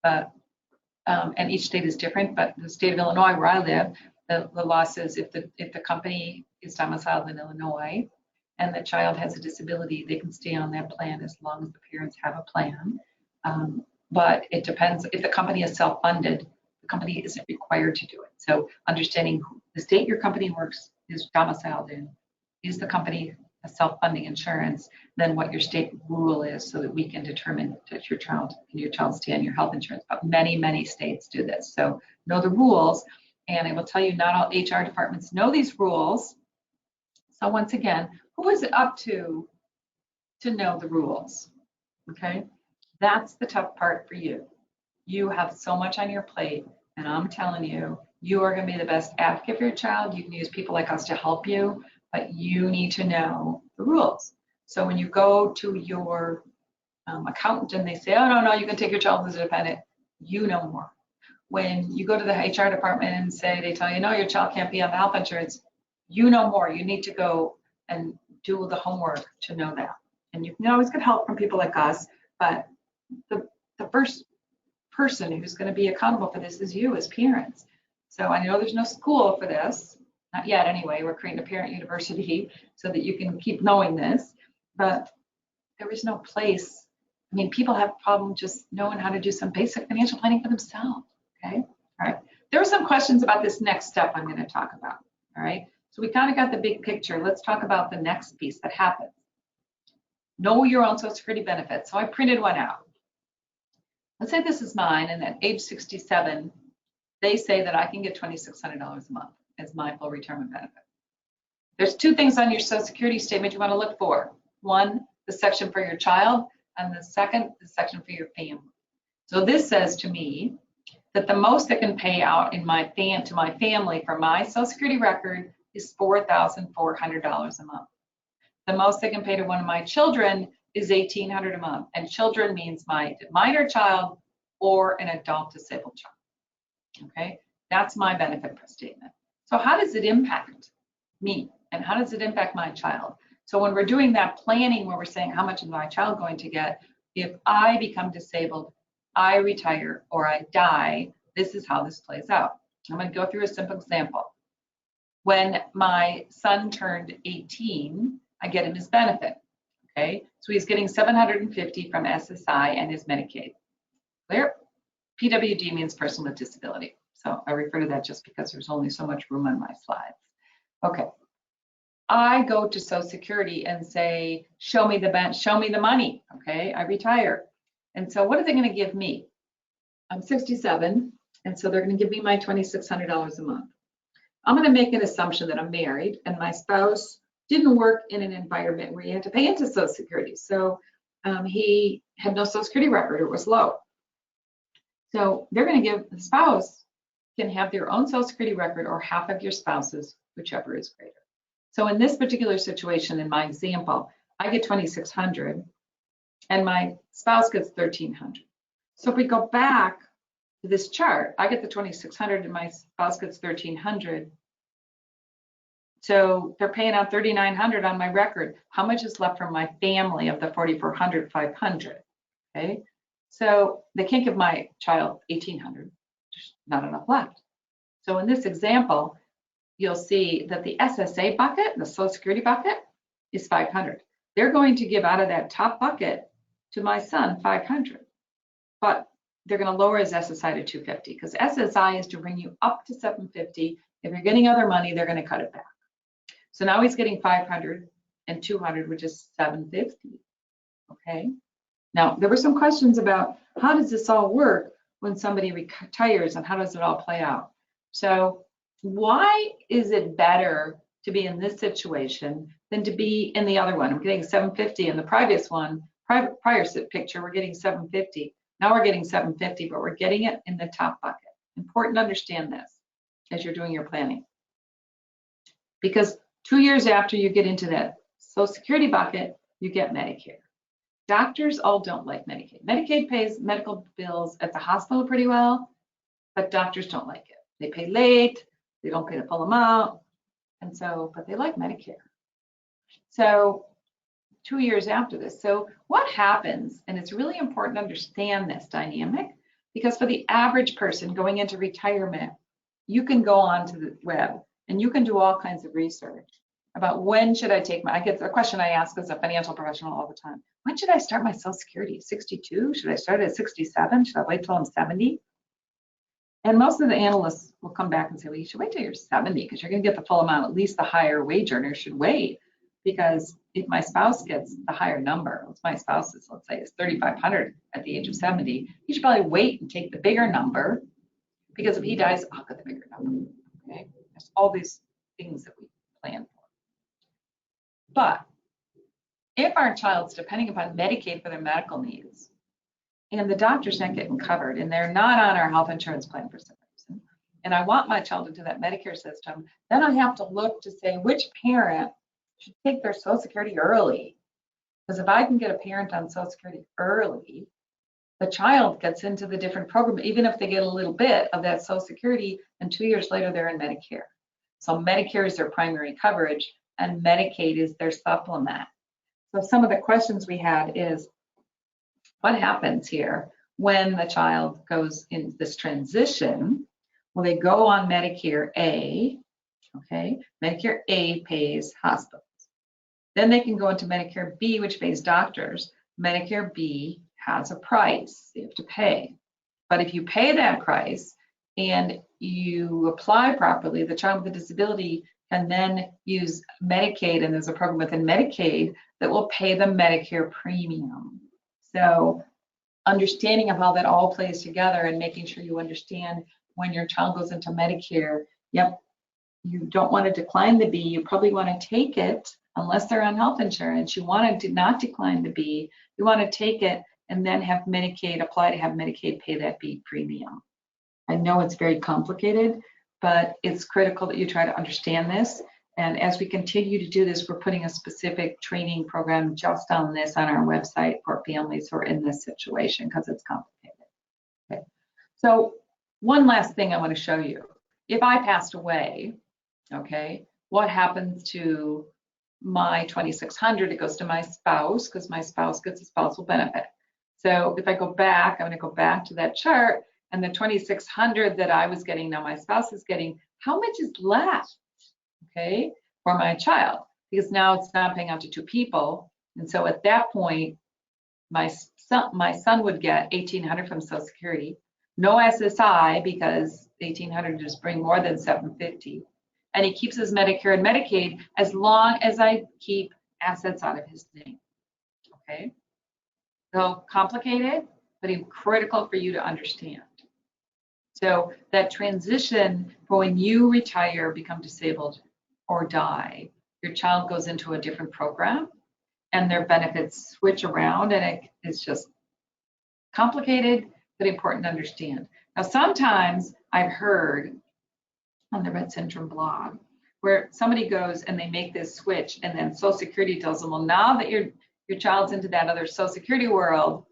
And each state is different, but the state of Illinois, where I live, the law says if the company is domiciled in Illinois and the child has a disability, they can stay on that plan as long as the parents have a plan. But it depends. If the company is self-funded, the company isn't required to do it. So understanding the state your company works is domiciled in, is the company a self-funding insurance, then what your state rule is so that we can determine that your child stay on your health insurance. But many, many states do this. So know the rules. And I will tell you, not all HR departments know these rules. So once again, who is it up to know the rules? Okay, that's the tough part for you. You have so much on your plate, and I'm telling you, you are going to be the best advocate for your child. You can use people like us to help you, but you need to know the rules. So when you go to your accountant and they say, oh, no, you can take your child as a dependent, you know more. when you go to the HR department and say, they tell you, no, your child can't be on the health insurance, you know more. You need to go and do the homework to know that. And you can always get help from people like us, but the first person who's going to be accountable for this is you as parents. So I know there's no school for this, not yet anyway. We're creating a parent university so that you can keep knowing this, but there is no place. I mean, people have problems just knowing how to do some basic financial planning for themselves, okay? All right, there are some questions about this next step I'm going to talk about, all right? So we kind of got the big picture. Let's talk about the next piece that happens. Know your own Social Security benefits. So I printed one out. Let's say this is mine, and at age 67, they say that I can get $2,600 a month as my full retirement benefit. There's two things on your Social Security statement you want to look for. One, the section for your child, and the second, the section for your family. So this says to me that the most that can pay out in my to my family for my Social Security record is $4,400 a month. The most they can pay to one of my children is $1,800 a month. And children means my minor child or an adult disabled child. Okay, that's my benefit statement. So how does it impact me? And how does it impact my child? So when we're doing that planning where we're saying how much is my child going to get, if I become disabled, I retire, or I die, this is how this plays out. I'm going to go through a simple example. When my son turned 18, I get him his benefit. Okay, so he's getting $750 from SSI and his Medicaid. Clear? PWD means person with disability. So I refer to that just because there's only so much room on my slides. Okay. I go to Social Security and say, show me the money. Okay, I retire. And so what are they going to give me? I'm 67, and so they're going to give me my $2,600 a month. I'm going to make an assumption that I'm married and my spouse didn't work in an environment where you had to pay into Social Security. So he had no Social Security record or was low. So they're going to give the spouse can have their own Social Security record or half of your spouse's, whichever is greater. So in this particular situation, in my example, I get $2,600 and my spouse gets $1,300. So if we go back to this chart, I get the $2,600 and my spouse gets $1,300. So they're paying out $3,900 on my record. How much is left from my family of the $4,400, $500? Okay, so they can't give my child $1,800. There's not enough left. So in this example, you'll see that the SSA bucket, the Social Security bucket, is $500. They're going to give out of that top bucket to my son $500, but they're going to lower his SSI to $250 because SSI is to bring you up to $750. If you're getting other money, they're going to cut it back. So now he's getting $500 and $200, which is $750. Okay. Now there were some questions about how does this all work when somebody retires and how does it all play out? So why is it better to be in this situation than to be in the other one? I'm getting $750 in the previous one, prior picture, we're getting $750. Now we're getting $750, but we're getting it in the top bucket. Important to understand this as you're doing your planning. Because 2 years after you get into that Social Security bucket, you get Medicare. Doctors all don't like Medicaid. Medicaid pays medical bills at the hospital pretty well, but doctors don't like it. They pay late, they don't pay the full amount, and so, but they like Medicare. So 2 years after this, so what happens, and it's really important to understand this dynamic, because for the average person going into retirement, you can go onto the web and you can do all kinds of research about when should I take I get the question I ask as a financial professional all the time. When should I start my Social Security? 62? Should I start at 67? Should I wait till I'm 70? And most of the analysts will come back and say, well, you should wait till you're 70 because you're going to get the full amount. At least the higher wage earner should wait, because if my spouse gets the higher number, my spouse's, let's say, is $3,500 at the age of 70, you should probably wait and take the bigger number, because if he dies, I'll get the bigger number. Okay, there's all these things that we plan for. But if our child's depending upon Medicaid for their medical needs, and the doctor's not getting covered, and they're not on our health insurance plan for some reason, and I want my child into that Medicare system, then I have to look to say which parent should take their Social Security early. Because if I can get a parent on Social Security early, the child gets into the different program, even if they get a little bit of that Social Security, and 2 years later they're in Medicare. So Medicare is their primary coverage and Medicaid is their supplement. So some of the questions we had is, what happens here when the child goes in this transition? Well, they go on Medicare A, okay? Medicare A pays hospitals. Then they can go into Medicare B, which pays doctors. Medicare B has a price you have to pay. But if you pay that price and you apply properly, the child with a disability can then use Medicaid, and there's a program within Medicaid that will pay the Medicare premium. So understanding of how that all plays together and making sure you understand when your child goes into Medicare, yep, you don't want to decline the B, you probably want to take it unless they're on health insurance. You want to not decline the B, you want to take it and then have Medicaid, apply to have Medicaid pay that B premium. I know it's very complicated, but it's critical that you try to understand this. And as we continue to do this, we're putting a specific training program just on this on our website for families who are in this situation because it's complicated. Okay. So one last thing I want to show you. If I passed away, okay, what happens to my 2600? It goes to my spouse because my spouse gets a spousal benefit. So if I go back, I'm going to go back to that chart, and the 2600 that I was getting, now my spouse is getting, how much is left, okay, for my child? Because now it's not paying out to two people. And so at that point, my son would get 1800 from Social Security, no SSI because 1800 just bring more than 750. And he keeps his Medicare and Medicaid as long as I keep assets out of his name, okay? So complicated, but critical for you to understand. So that transition for when you retire, become disabled, or die, your child goes into a different program and their benefits switch around, and it's just complicated, but important to understand. Now, sometimes I've heard on the Rett syndrome blog where somebody goes and they make this switch, and then Social Security tells them, well, now that your child's into that other Social Security world,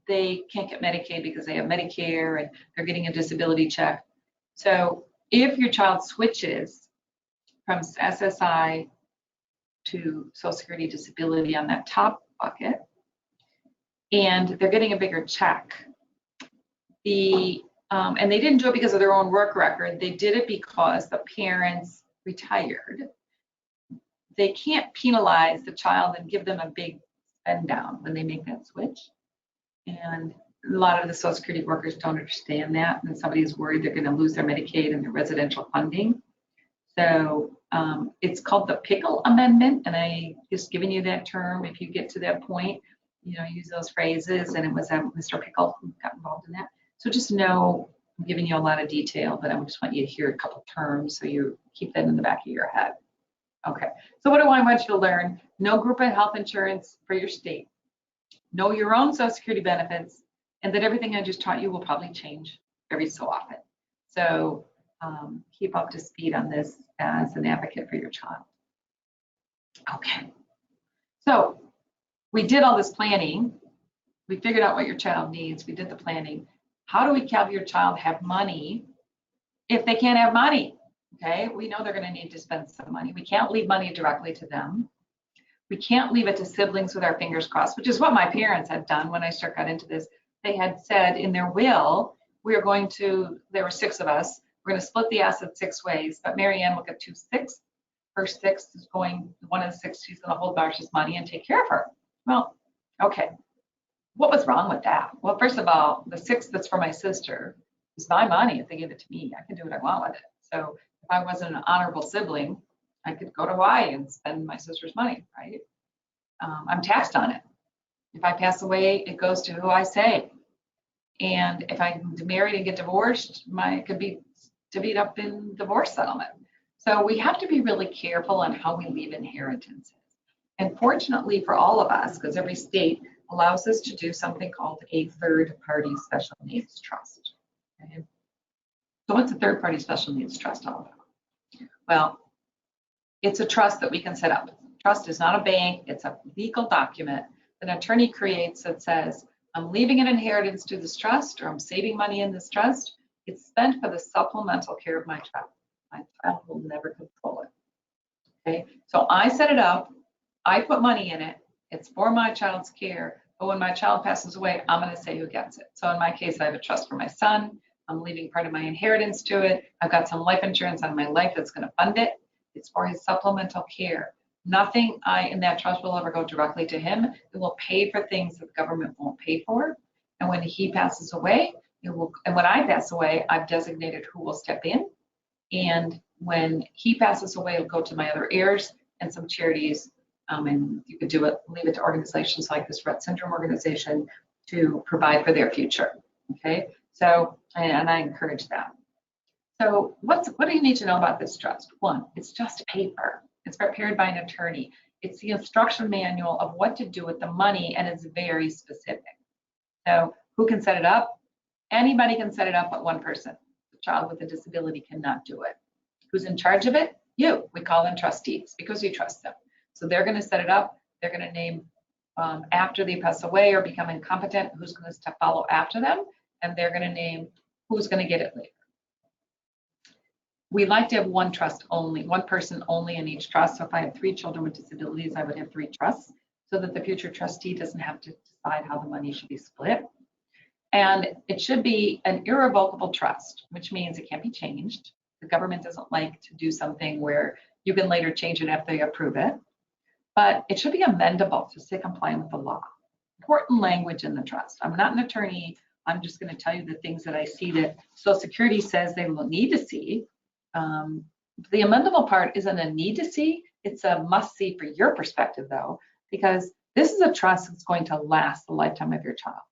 they can't get Medicaid because they have Medicare and they're getting a disability check. So if your child switches from SSI to Social Security disability on that top bucket, and they're getting a bigger check, and they didn't do it because of their own work record, they did it because the parents retired. They can't penalize the child and give them a big spend down when they make that switch. And a lot of the Social Security workers don't understand that, and somebody's worried they're going to lose their Medicaid and their residential funding. So it's called the Pickle Amendment, and I just giving you that term. If you get to that point, use those phrases, and it was Mr. Pickle who got involved in that. So just know I'm giving you a lot of detail, but I just want you to hear a couple terms so you keep that in the back of your head. Okay, so what do I want you to learn? No group of health insurance for your state. Know your own Social Security benefits, and that everything I just taught you will probably change every so often. So keep up to speed on this as an advocate for your child. Okay, so we did all this planning. We figured out what your child needs. We did the planning. How do we have your child have money if they can't have money? Okay, we know they're going to need to spend some money. We can't leave money directly to them. We can't leave it to siblings with our fingers crossed, which is what my parents had done when I got into this. They had said in their will, there were 6 of us, we're going to split the assets 6 ways, but Mary Anne will get 2/6. Her 6th is going, one of the 6, she's going to hold Marcia's money and take care of her. Well, okay. What was wrong with that? Well, first of all, the 6th that's for my sister is my money. If they give it to me, I can do what I want with it. So if I wasn't an honorable sibling, I could go to Hawaii and spend my sister's money, right? I'm taxed on it. If I pass away, it goes to who I say. And if I'm married and get divorced, it could be divvied up in divorce settlement. So we have to be really careful on how we leave inheritances. And fortunately for all of us, because every state allows us to do something called a third-party special needs trust. Okay? So what's a third-party special needs trust all about? Well, it's a trust that we can set up. Trust is not a bank, it's a legal document that an attorney creates that says, I'm leaving an inheritance to this trust, or I'm saving money in this trust. It's spent for the supplemental care of my child. My child will never control it. Okay, so I set it up, I put money in it, it's for my child's care, but when my child passes away, I'm going to say who gets it. So in my case, I have a trust for my son. I'm leaving part of my inheritance to it. I've got some life insurance on my life that's going to fund it. It's for his supplemental care. Nothing in that trust will ever go directly to him. It will pay for things that the government won't pay for. And when he passes away, and when I pass away, I've designated who will step in. And when he passes away, it'll go to my other heirs and some charities. And you could leave it to organizations like this Rett syndrome organization to provide for their future. Okay, so, and I encourage that. So what do you need to know about this trust? One, it's just paper. It's prepared by an attorney. It's the instruction manual of what to do with the money, and it's very specific. So who can set it up? Anybody can set it up but one person. The child with a disability cannot do it. Who's in charge of it? You. We call them trustees because you trust them. So they're going to set it up. They're going to name after they pass away or become incompetent, who's going to follow after them, and they're going to name who's going to get it later. We like to have one trust only, one person only in each trust. So if I have 3 children with disabilities, I would have 3 trusts so that the future trustee doesn't have to decide how the money should be split. And it should be an irrevocable trust, which means it can't be changed. The government doesn't like to do something where you can later change it after they approve it. But it should be amendable to stay compliant with the law. Important language in the trust. I'm not an attorney. I'm just going to tell you the things that I see that Social Security says they will need to see. The amendable part isn't a need to see. It's a must see for your perspective, though, because this is a trust that's going to last the lifetime of your child.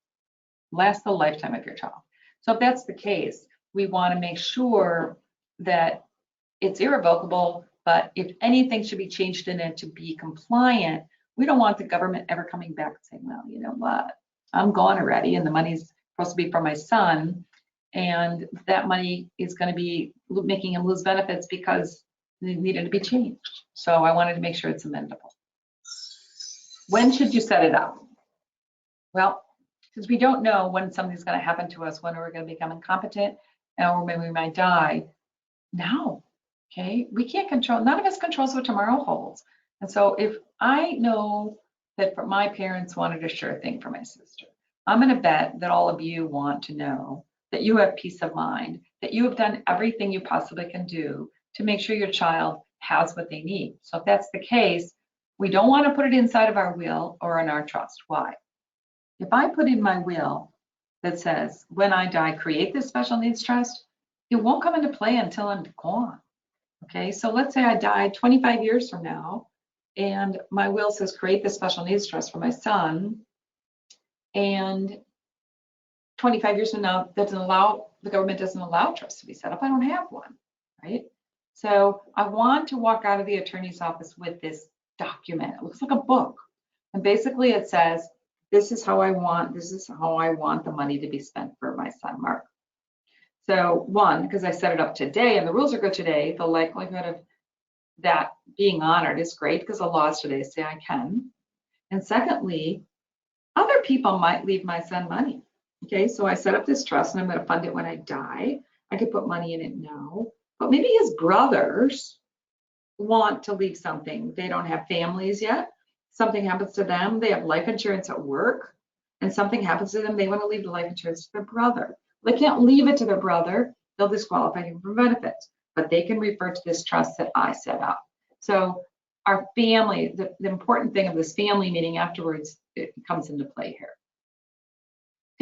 Last the lifetime of your child. So if that's the case, we want to make sure that it's irrevocable, but if anything should be changed in it to be compliant, we don't want the government ever coming back and saying, well, you know what, I'm gone already and the money's supposed to be for my son, and that money is going to be making him lose benefits because it needed to be changed. So I wanted to make sure it's amendable. When should you set it up? Well, because we don't know when something's going to happen to us, when we're going to become incompetent, or when we might die. Now, okay, we can't control, none of us controls what tomorrow holds. And so if I know that my parents wanted a sure thing for my sister, I'm going to bet that all of you want to know that you have peace of mind, that you have done everything you possibly can do to make sure your child has what they need. So if that's the case, we don't want to put it inside of our will or in our trust. Why? If I put in my will that says, when I die, create this special needs trust, it won't come into play until I'm gone. Okay, so let's say I died 25 years from now, and my will says create this special needs trust for my son, and 25 years from now, the government doesn't allow trusts to be set up. I don't have one, right? So I want to walk out of the attorney's office with this document. It looks like a book, and basically it says, this is how I want the money to be spent for my son, Mark. So one, because I set it up today and the rules are good today, the likelihood of that being honored is great because the laws today say I can. And secondly, other people might leave my son money. Okay, so I set up this trust and I'm going to fund it when I die. I could put money in it now, but maybe his brothers want to leave something. They don't have families yet. Something happens to them. They have life insurance at work, and something happens to them. They want to leave the life insurance to their brother. They can't leave it to their brother. They'll disqualify him from benefits, but they can refer to this trust that I set up. So our family, the important thing of this family meeting afterwards, it comes into play here.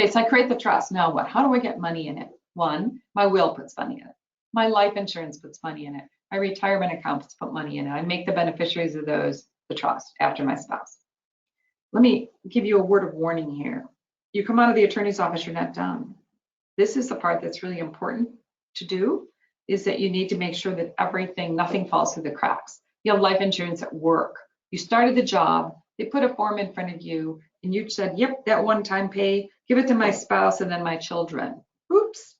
Okay, so I create the trust. Now what? How do I get money in it? One, my will puts money in it. My life insurance puts money in it. My retirement accounts put money in it. I make the beneficiaries of those the trust after my spouse. Let me give you a word of warning here. You come out of the attorney's office, you're not done. This is the part that's really important to do, is that you need to make sure that nothing falls through the cracks. You have life insurance at work. You started the job, they put a form in front of you, and you said, yep, that one-time pay, give it to my spouse and then my children. Oops.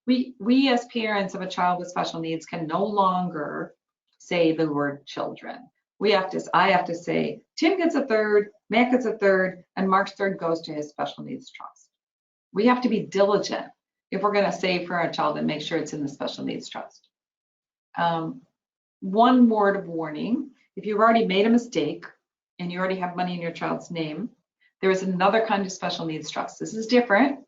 We as parents of a child with special needs can no longer say the word children. I have to say, Tim gets a third, Matt gets a third, and Mark's third goes to his special needs trust. We have to be diligent if we're going to save for our child and make sure it's in the special needs trust. One word of warning, if you've already made a mistake and you already have money in your child's name, there is another kind of special needs trust. This is different.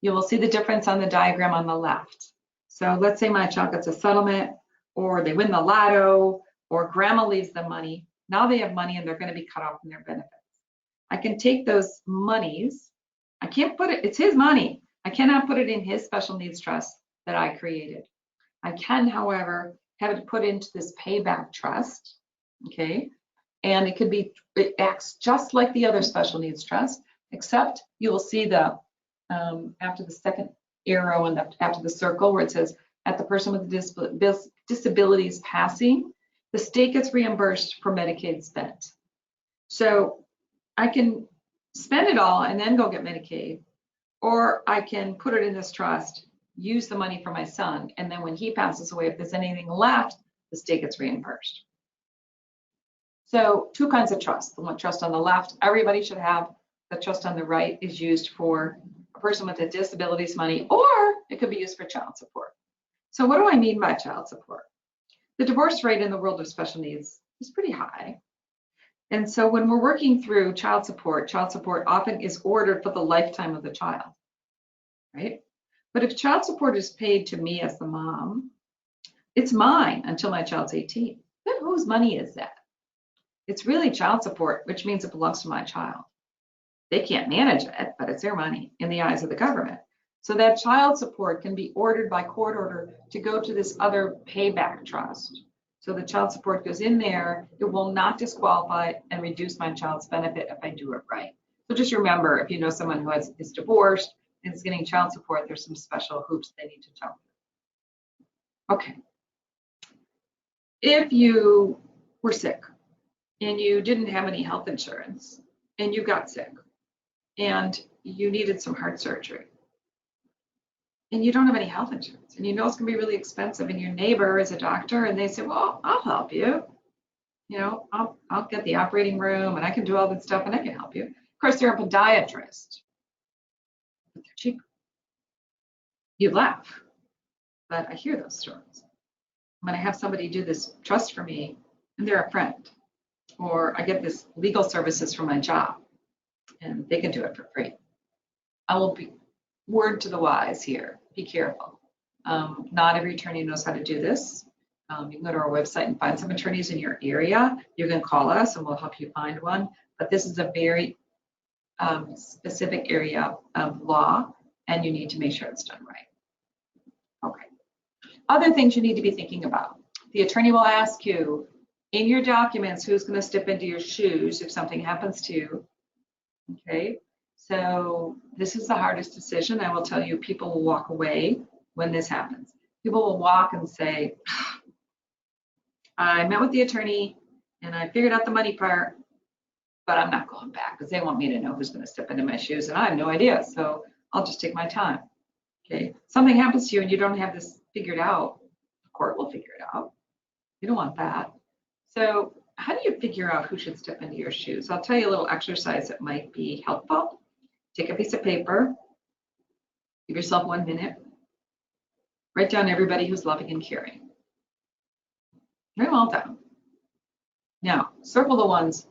You will see the difference on the diagram on the left. So let's say my child gets a settlement, or they win the lotto, or grandma leaves them money. Now they have money and they're going to be cut off from their benefits. I can take those monies. I can't put it, it's his money. I cannot put it in his special needs trust that I created. I can, however, have it put into this payback trust, okay? And it acts just like the other special needs trust, except you will see the, after the second arrow and after the circle where it says, at the person with disabilities passing, the state gets reimbursed for Medicaid spent. So I can spend it all and then go get Medicaid, or I can put it in this trust, use the money for my son, and then when he passes away, if there's anything left, the state gets reimbursed. So two kinds of trust. The one trust on the left, everybody should have. The trust on the right is used for a person with a disabilities money, or it could be used for child support. So what do I mean by child support? The divorce rate in the world of special needs is pretty high. And so when we're working through child support often is ordered for the lifetime of the child, right? But if child support is paid to me as the mom, it's mine until my child's 18. Then whose money is that? It's really child support, which means it belongs to my child. They can't manage it, but it's their money in the eyes of the government. So that child support can be ordered by court order to go to this other payback trust. So the child support goes in there. It will not disqualify and reduce my child's benefit if I do it right. So just remember, if you know someone who is divorced and is getting child support, there's some special hoops they need to jump through. Okay. If you were sick and you didn't have any health insurance and you got sick and you needed some heart surgery, and you don't have any health insurance, and you know it's gonna be really expensive, and your neighbor is a doctor, and they say, well, I'll help you. You know, I'll get the operating room, and I can do all that stuff, and I can help you. Of course, they're a podiatrist, but they're cheap. You laugh, but I hear those stories. When I have somebody do this trust for me, and they're a friend, or I get this legal services from my job, and they can do it for free. I will be word to the wise here, be careful. Not every attorney knows how to do this. You can go to our website and find some attorneys in your area. You can call us and we'll help you find one. But this is a very specific area of law, and you need to make sure it's done right. Okay. Other things you need to be thinking about. The attorney will ask you in your documents who's going to step into your shoes if something happens to you. Okay. So this is the hardest decision. I will tell you, people will walk away when this happens. People will walk and say, I met with the attorney and I figured out the money part, but I'm not going back because they want me to know who's going to step into my shoes and I have no idea. So I'll just take my time. Okay. Something happens to you and you don't have this figured out. The court will figure it out. You don't want that. So how do you figure out who should step into your shoes? I'll tell you a little exercise that might be helpful. Take a piece of paper, give yourself 1 minute, write down everybody who's loving and caring. Write them all down. Now, circle the ones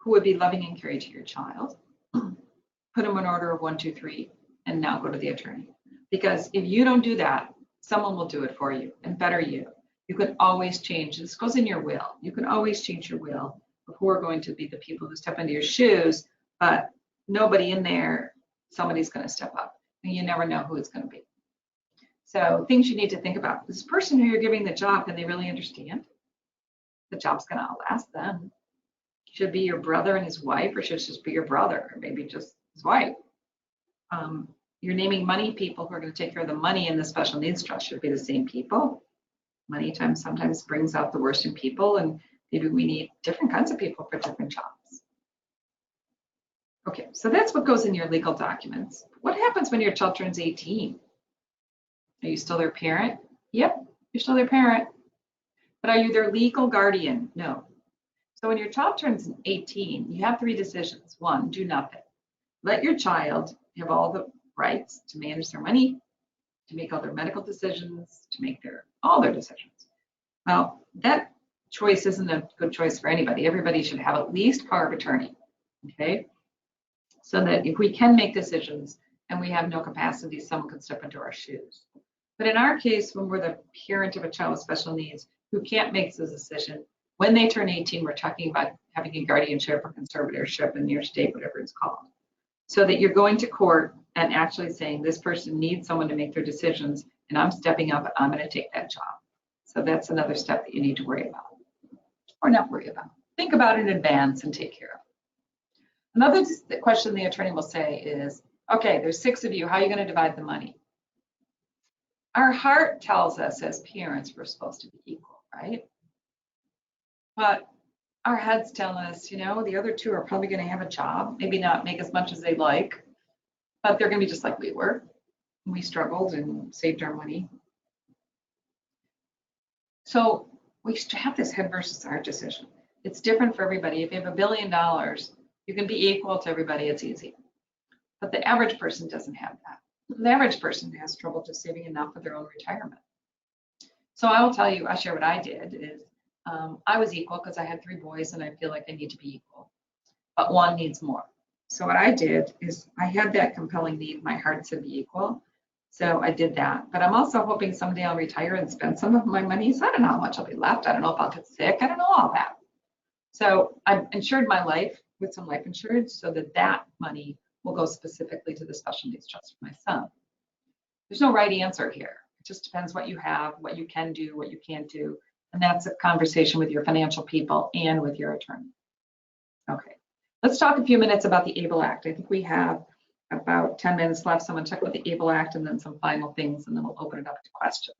who would be loving and caring to your child. Put them in order of 1, 2, 3, and now go to the attorney. Because if you don't do that, someone will do it for you, and better you. You can always change. This goes in your will. You can always change your will of who are going to be the people who step into your shoes, but nobody in there, somebody's going to step up, and you never know who it's going to be. So things you need to think about. This person who you're giving the job, can they really understand? The job's going to outlast them. Should it be your brother and his wife, or should it just be your brother, or maybe just his wife? You're naming money people who are going to take care of the money in the special needs trust. Should be the same people. Money time sometimes brings out the worst in people, and maybe we need different kinds of people for different jobs. Okay, so that's what goes in your legal documents. What happens when your child turns 18? Are you still their parent? Yep, you're still their parent. But are you their legal guardian? No. So when your child turns 18, you have 3 decisions. 1, do nothing. Let your child have all the rights to manage their money, to make all their medical decisions, to make all their decisions. Well, that choice isn't a good choice for anybody. Everybody should have at least power of attorney, okay? So that if we can make decisions and we have no capacity, someone can step into our shoes. But in our case, when we're the parent of a child with special needs who can't make the decision, when they turn 18, we're talking about having a guardianship or conservatorship in your state, whatever it's called. So that you're going to court and actually saying this person needs someone to make their decisions, and I'm stepping up, I'm going to take that job. So that's another step that you need to worry about, or not worry about. Think about it in advance and take care of it. Another question the attorney will say is, okay, there's 6 of you, how are you going to divide the money? Our heart tells us as parents we're supposed to be equal, right? But our heads tell us, you know, the other 2 are probably going to have a job, maybe not make as much as they like, but they're going to be just like we were. We struggled and saved our money. So we have this head versus heart decision. It's different for everybody. If you have $1 billion, you can be equal to everybody. It's easy. But the average person doesn't have that. The average person has trouble just saving enough for their own retirement. So I will tell you, I'll share what I did is I was equal because I had 3 boys and I feel like I need to be equal, but one needs more. So what I did is I had that compelling need. My heart said be equal. So I did that, but I'm also hoping someday I'll retire and spend some of my money. So I don't know how much will be left. I don't know if I'll get sick. I don't know all that. So I've insured my life with some life insurance so that that money will go specifically to the special needs trust for my son. There's no right answer here. It just depends what you have, what you can do, what you can't do. And that's a conversation with your financial people and with your attorney. Okay, let's talk a few minutes about the ABLE Act. I think we have about 10 minutes left. Someone check with the ABLE Act and then some final things, and then we'll open it up to questions.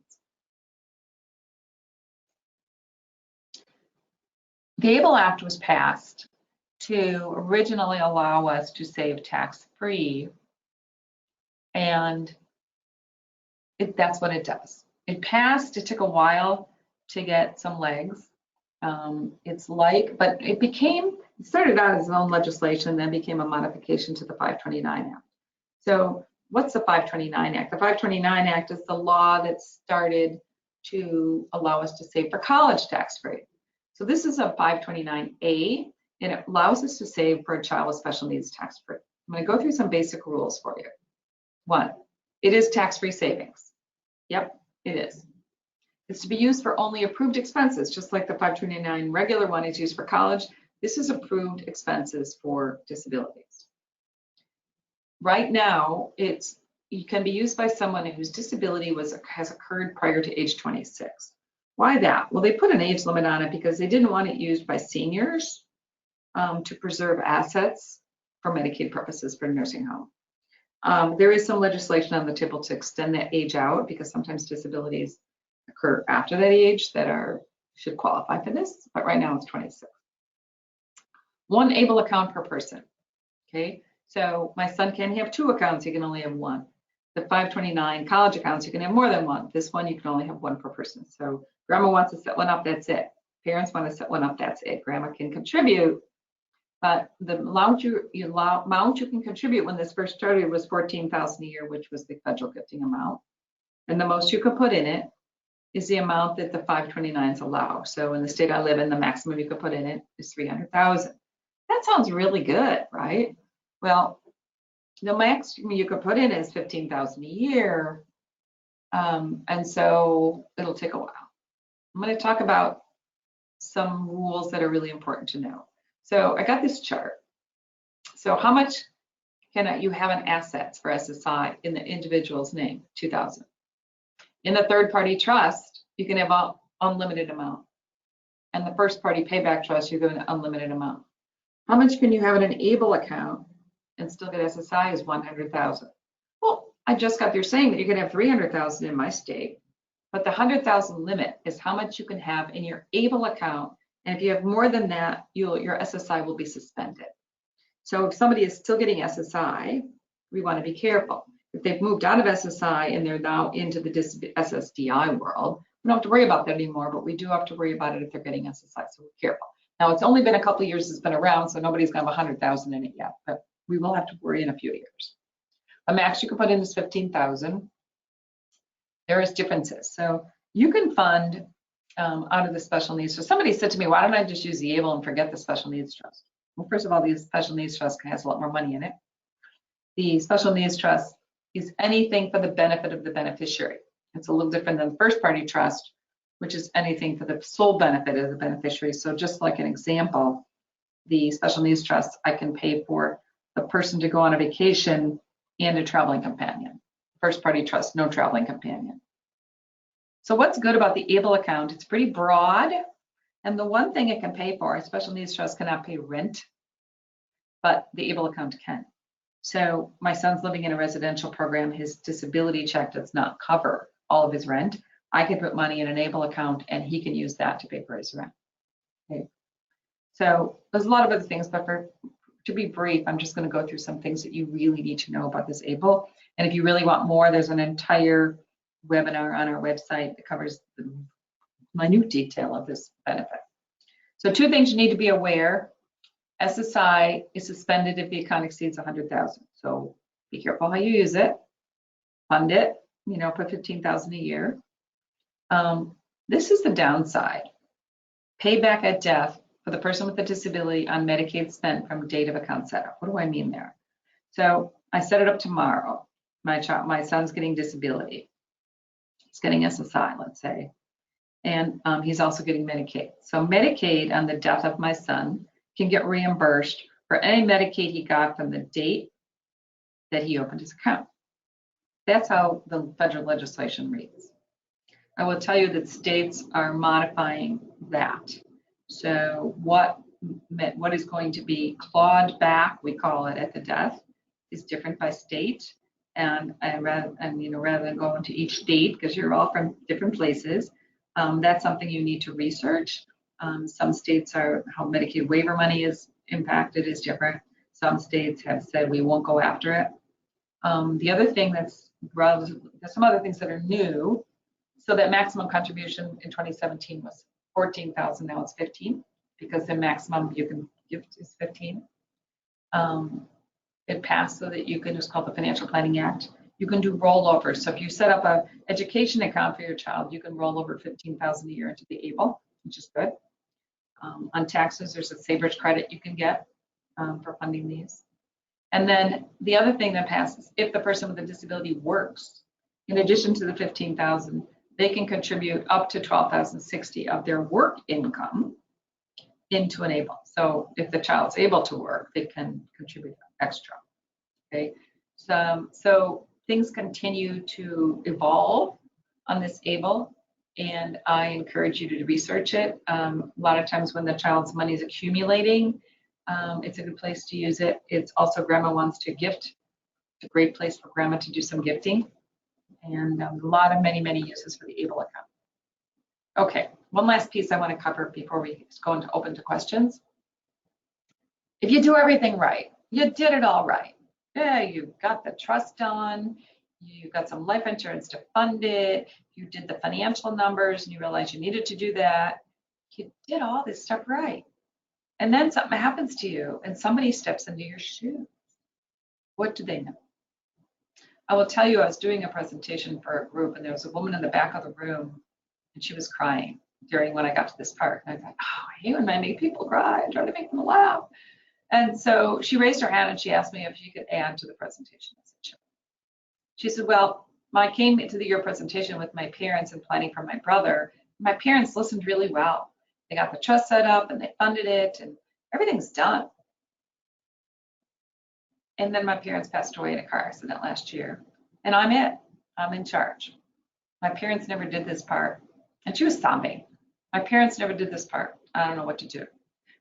The ABLE Act was passed to originally allow us to save tax-free, and that's what it does. It passed, it took a while to get some legs. But it started out as its own legislation, then became a modification to the 529 Act. So what's the 529 Act? The 529 Act is the law that started to allow us to save for college tax-free. So this is a 529A, and it allows us to save for a child with special needs tax-free. I'm going to go through some basic rules for you. 1, it is tax-free savings. Yep, it is. It's to be used for only approved expenses, just like the 529 regular one is used for college. This is approved expenses for disabilities. Right now, it can be used by someone whose disability has occurred prior to age 26. Why that? Well, they put an age limit on it because they didn't want it used by seniors to preserve assets for Medicaid purposes for nursing home. There is some legislation on the table to extend that age out because sometimes disabilities occur after that age that should qualify for this, but right now it's 26. 1 ABLE account per person, okay? So my son can't have 2 accounts, he can only have 1. The 529 college accounts, you can have more than 1. This one, you can only have 1 per person. So grandma wants to set one up, that's it. Parents want to set one up, that's it. Grandma can contribute, but the amount you can contribute when this first started was $14,000 a year, which was the federal gifting amount. And the most you could put in it is the amount that the 529s allow. So in the state I live in, the maximum you could put in it is $300,000. That sounds really good, right? Well, the maximum you could put in is $15,000 a year. And so it'll take a while. I'm going to talk about some rules that are really important to know. So I got this chart. So how much can you have in assets for SSI in the individual's name? $2,000. In the third-party trust, you can have an unlimited amount. And the first-party payback trust, you're going to unlimited amount. How much can you have in an ABLE account and still get SSI is $100,000. Well, I just got there saying that you can have $300,000 in my state, but the $100,000 limit is how much you can have in your ABLE account. And if you have more than that, your SSI will be suspended. So if somebody is still getting SSI, we want to be careful. If they've moved out of SSI and they're now into the SSDI world, we don't have to worry about that anymore, but we do have to worry about it if they're getting SSI, so we're careful. Now, it's only been a couple of years it's been around, so nobody's got 100,000 in it yet, but we will have to worry in a few years. The max you can put in is 15,000. There is differences. So you can fund out of the special needs. So somebody said to me, why don't I just use the ABLE and forget the special needs trust? Well, first of all, the special needs trust has a lot more money in it. The special needs trust is anything for the benefit of the beneficiary. It's a little different than the first party trust, which is anything for the sole benefit of the beneficiary. So just like an example, the special needs trust, I can pay for the person to go on a vacation and a traveling companion. First party trust, no traveling companion. So what's good about the ABLE account? It's pretty broad. And the one thing it can pay for, a special needs trust cannot pay rent, but the ABLE account can. So my son's living in a residential program. His disability check does not cover all of his rent. I can put money in an ABLE account and he can use that to pay for his rent. Okay. So there's a lot of other things, but to be brief, I'm just going to go through some things that you really need to know about this ABLE. And if you really want more, there's an entire webinar on our website that covers the minute detail of this benefit. So 2 things you need to be aware. SSI is suspended if the account exceeds 100,000. So be careful how you use it. Fund it, put 15,000 a year. This is the downside. Payback at death for the person with a disability on Medicaid spent from date of account setup. What do I mean there? So I set it up tomorrow. My son's getting disability. He's getting SSI, let's say. And he's also getting Medicaid. So Medicaid on the death of my son can get reimbursed for any Medicaid he got from the date that he opened his account. That's how the federal legislation reads. I will tell you that states are modifying that. So what is going to be clawed back, we call it, at the death, is different by state. And rather than go into each state, because you're all from different places, that's something you need to research. Some states are, how Medicaid waiver money is impacted is different. Some states have said we won't go after it. The other thing there's some other things that are new. So that maximum contribution in 2017 was 14,000, now it's 15, because the maximum you can give is 15. It passed so that you can, it's called the Financial Planning Act. You can do rollovers. So if you set up an education account for your child, you can roll over 15,000 a year into the ABLE, which is good. On taxes, there's a saverage credit you can get for funding these. And then the other thing that passes, if the person with a disability works, in addition to the 15,000, they can contribute up to 12,060 of their work income into an ABLE. So if the child's able to work, they can contribute extra. Okay, so things continue to evolve on this ABLE, and I encourage you to research it. A lot of times when the child's money is accumulating, it's a good place to use it. It's also grandma wants to gift. It's a great place for grandma to do some gifting, and a lot of many uses for the ABLE account. Okay, one last piece I want to cover before we go into open to questions. If you do everything right, you did it all right. Yeah, you got the trust done, you got some life insurance to fund it, you did the financial numbers and you realized you needed to do that. You did all this stuff right. And then something happens to you and somebody steps into your shoes. What do they know? I will tell you, I was doing a presentation for a group and there was a woman in the back of the room and she was crying during when I got to this part. And I thought, oh, I hate when I make people cry. I try to make them laugh. And so she raised her hand and she asked me if she could add to the presentation. I said, sure. She said, well, I came into your presentation with my parents and planning for my brother. My parents listened really well. They got the trust set up and they funded it and everything's done. And then my parents passed away in a car accident last year. And I'm it. I'm in charge. My parents never did this part. And she was sobbing. My parents never did this part. I don't know what to do.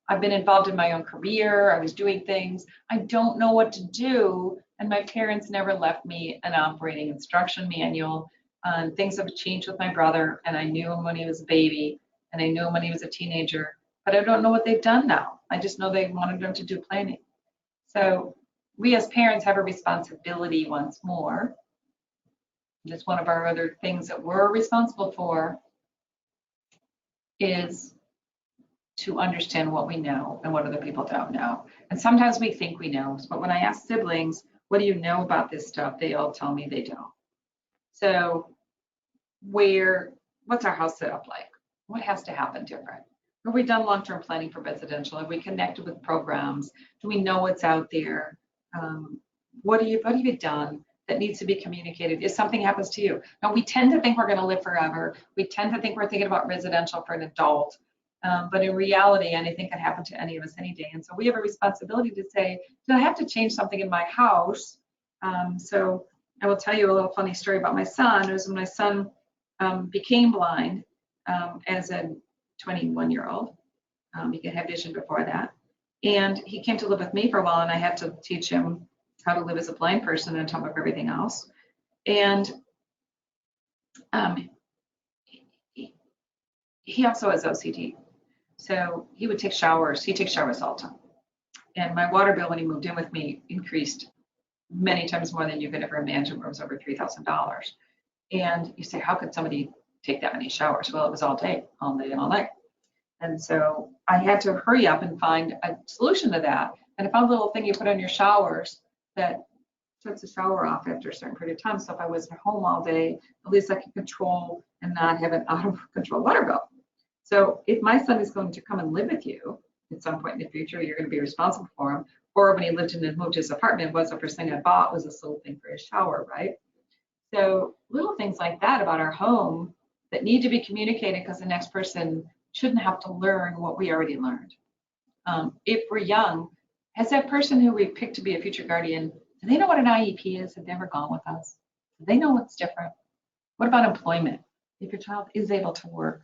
I've been involved in my own career. I was doing things. I don't know what to do. And my parents never left me an operating instruction manual. Things have changed with my brother. And I knew him when he was a baby. And I knew him when he was a teenager. But I don't know what they've done now. I just know they wanted them to do planning. So we as parents have a responsibility once more. That's one of our other things that we're responsible for is to understand what we know and what other people don't know. And sometimes we think we know, but when I ask siblings, what do you know about this stuff? They all tell me they don't. So what's our house set up like? What has to happen different? Have we done long-term planning for residential? Have we connected with programs? Do we know what's out there? What have you done that needs to be communicated if something happens to you? Now, we tend to think we're going to live forever. We tend to think we're thinking about residential for an adult. But in reality, anything can happen to any of us any day. And so we have a responsibility to say, do I have to change something in my house? So I will tell you a little funny story about my son. It was when my son became blind as a 21-year-old. He could have vision before that. And he came to live with me for a while, and I had to teach him how to live as a blind person on top of everything else. And he also has OCD. So he would take showers. He takes showers all the time. And my water bill when he moved in with me increased many times more than you could ever imagine. It was over $3,000. And you say, how could somebody take that many showers? Well, it was all day and all night. And so I had to hurry up and find a solution to that. And I found a little thing you put on your showers that shuts the shower off after a certain period of time. So if I was at home all day, at least I could control and not have an out of control water bill. So if my son is going to come and live with you at some point in the future, you're going to be responsible for him. Or when he lived in and moved to his apartment, what's the first thing I bought was this little thing for his shower, right? So little things like that about our home that need to be communicated because the next person shouldn't have to learn what we already learned. If we're young, has that person who we picked to be a future guardian, do they know what an IEP is? Have they ever gone with us? Do they know what's different? What about employment? If your child is able to work,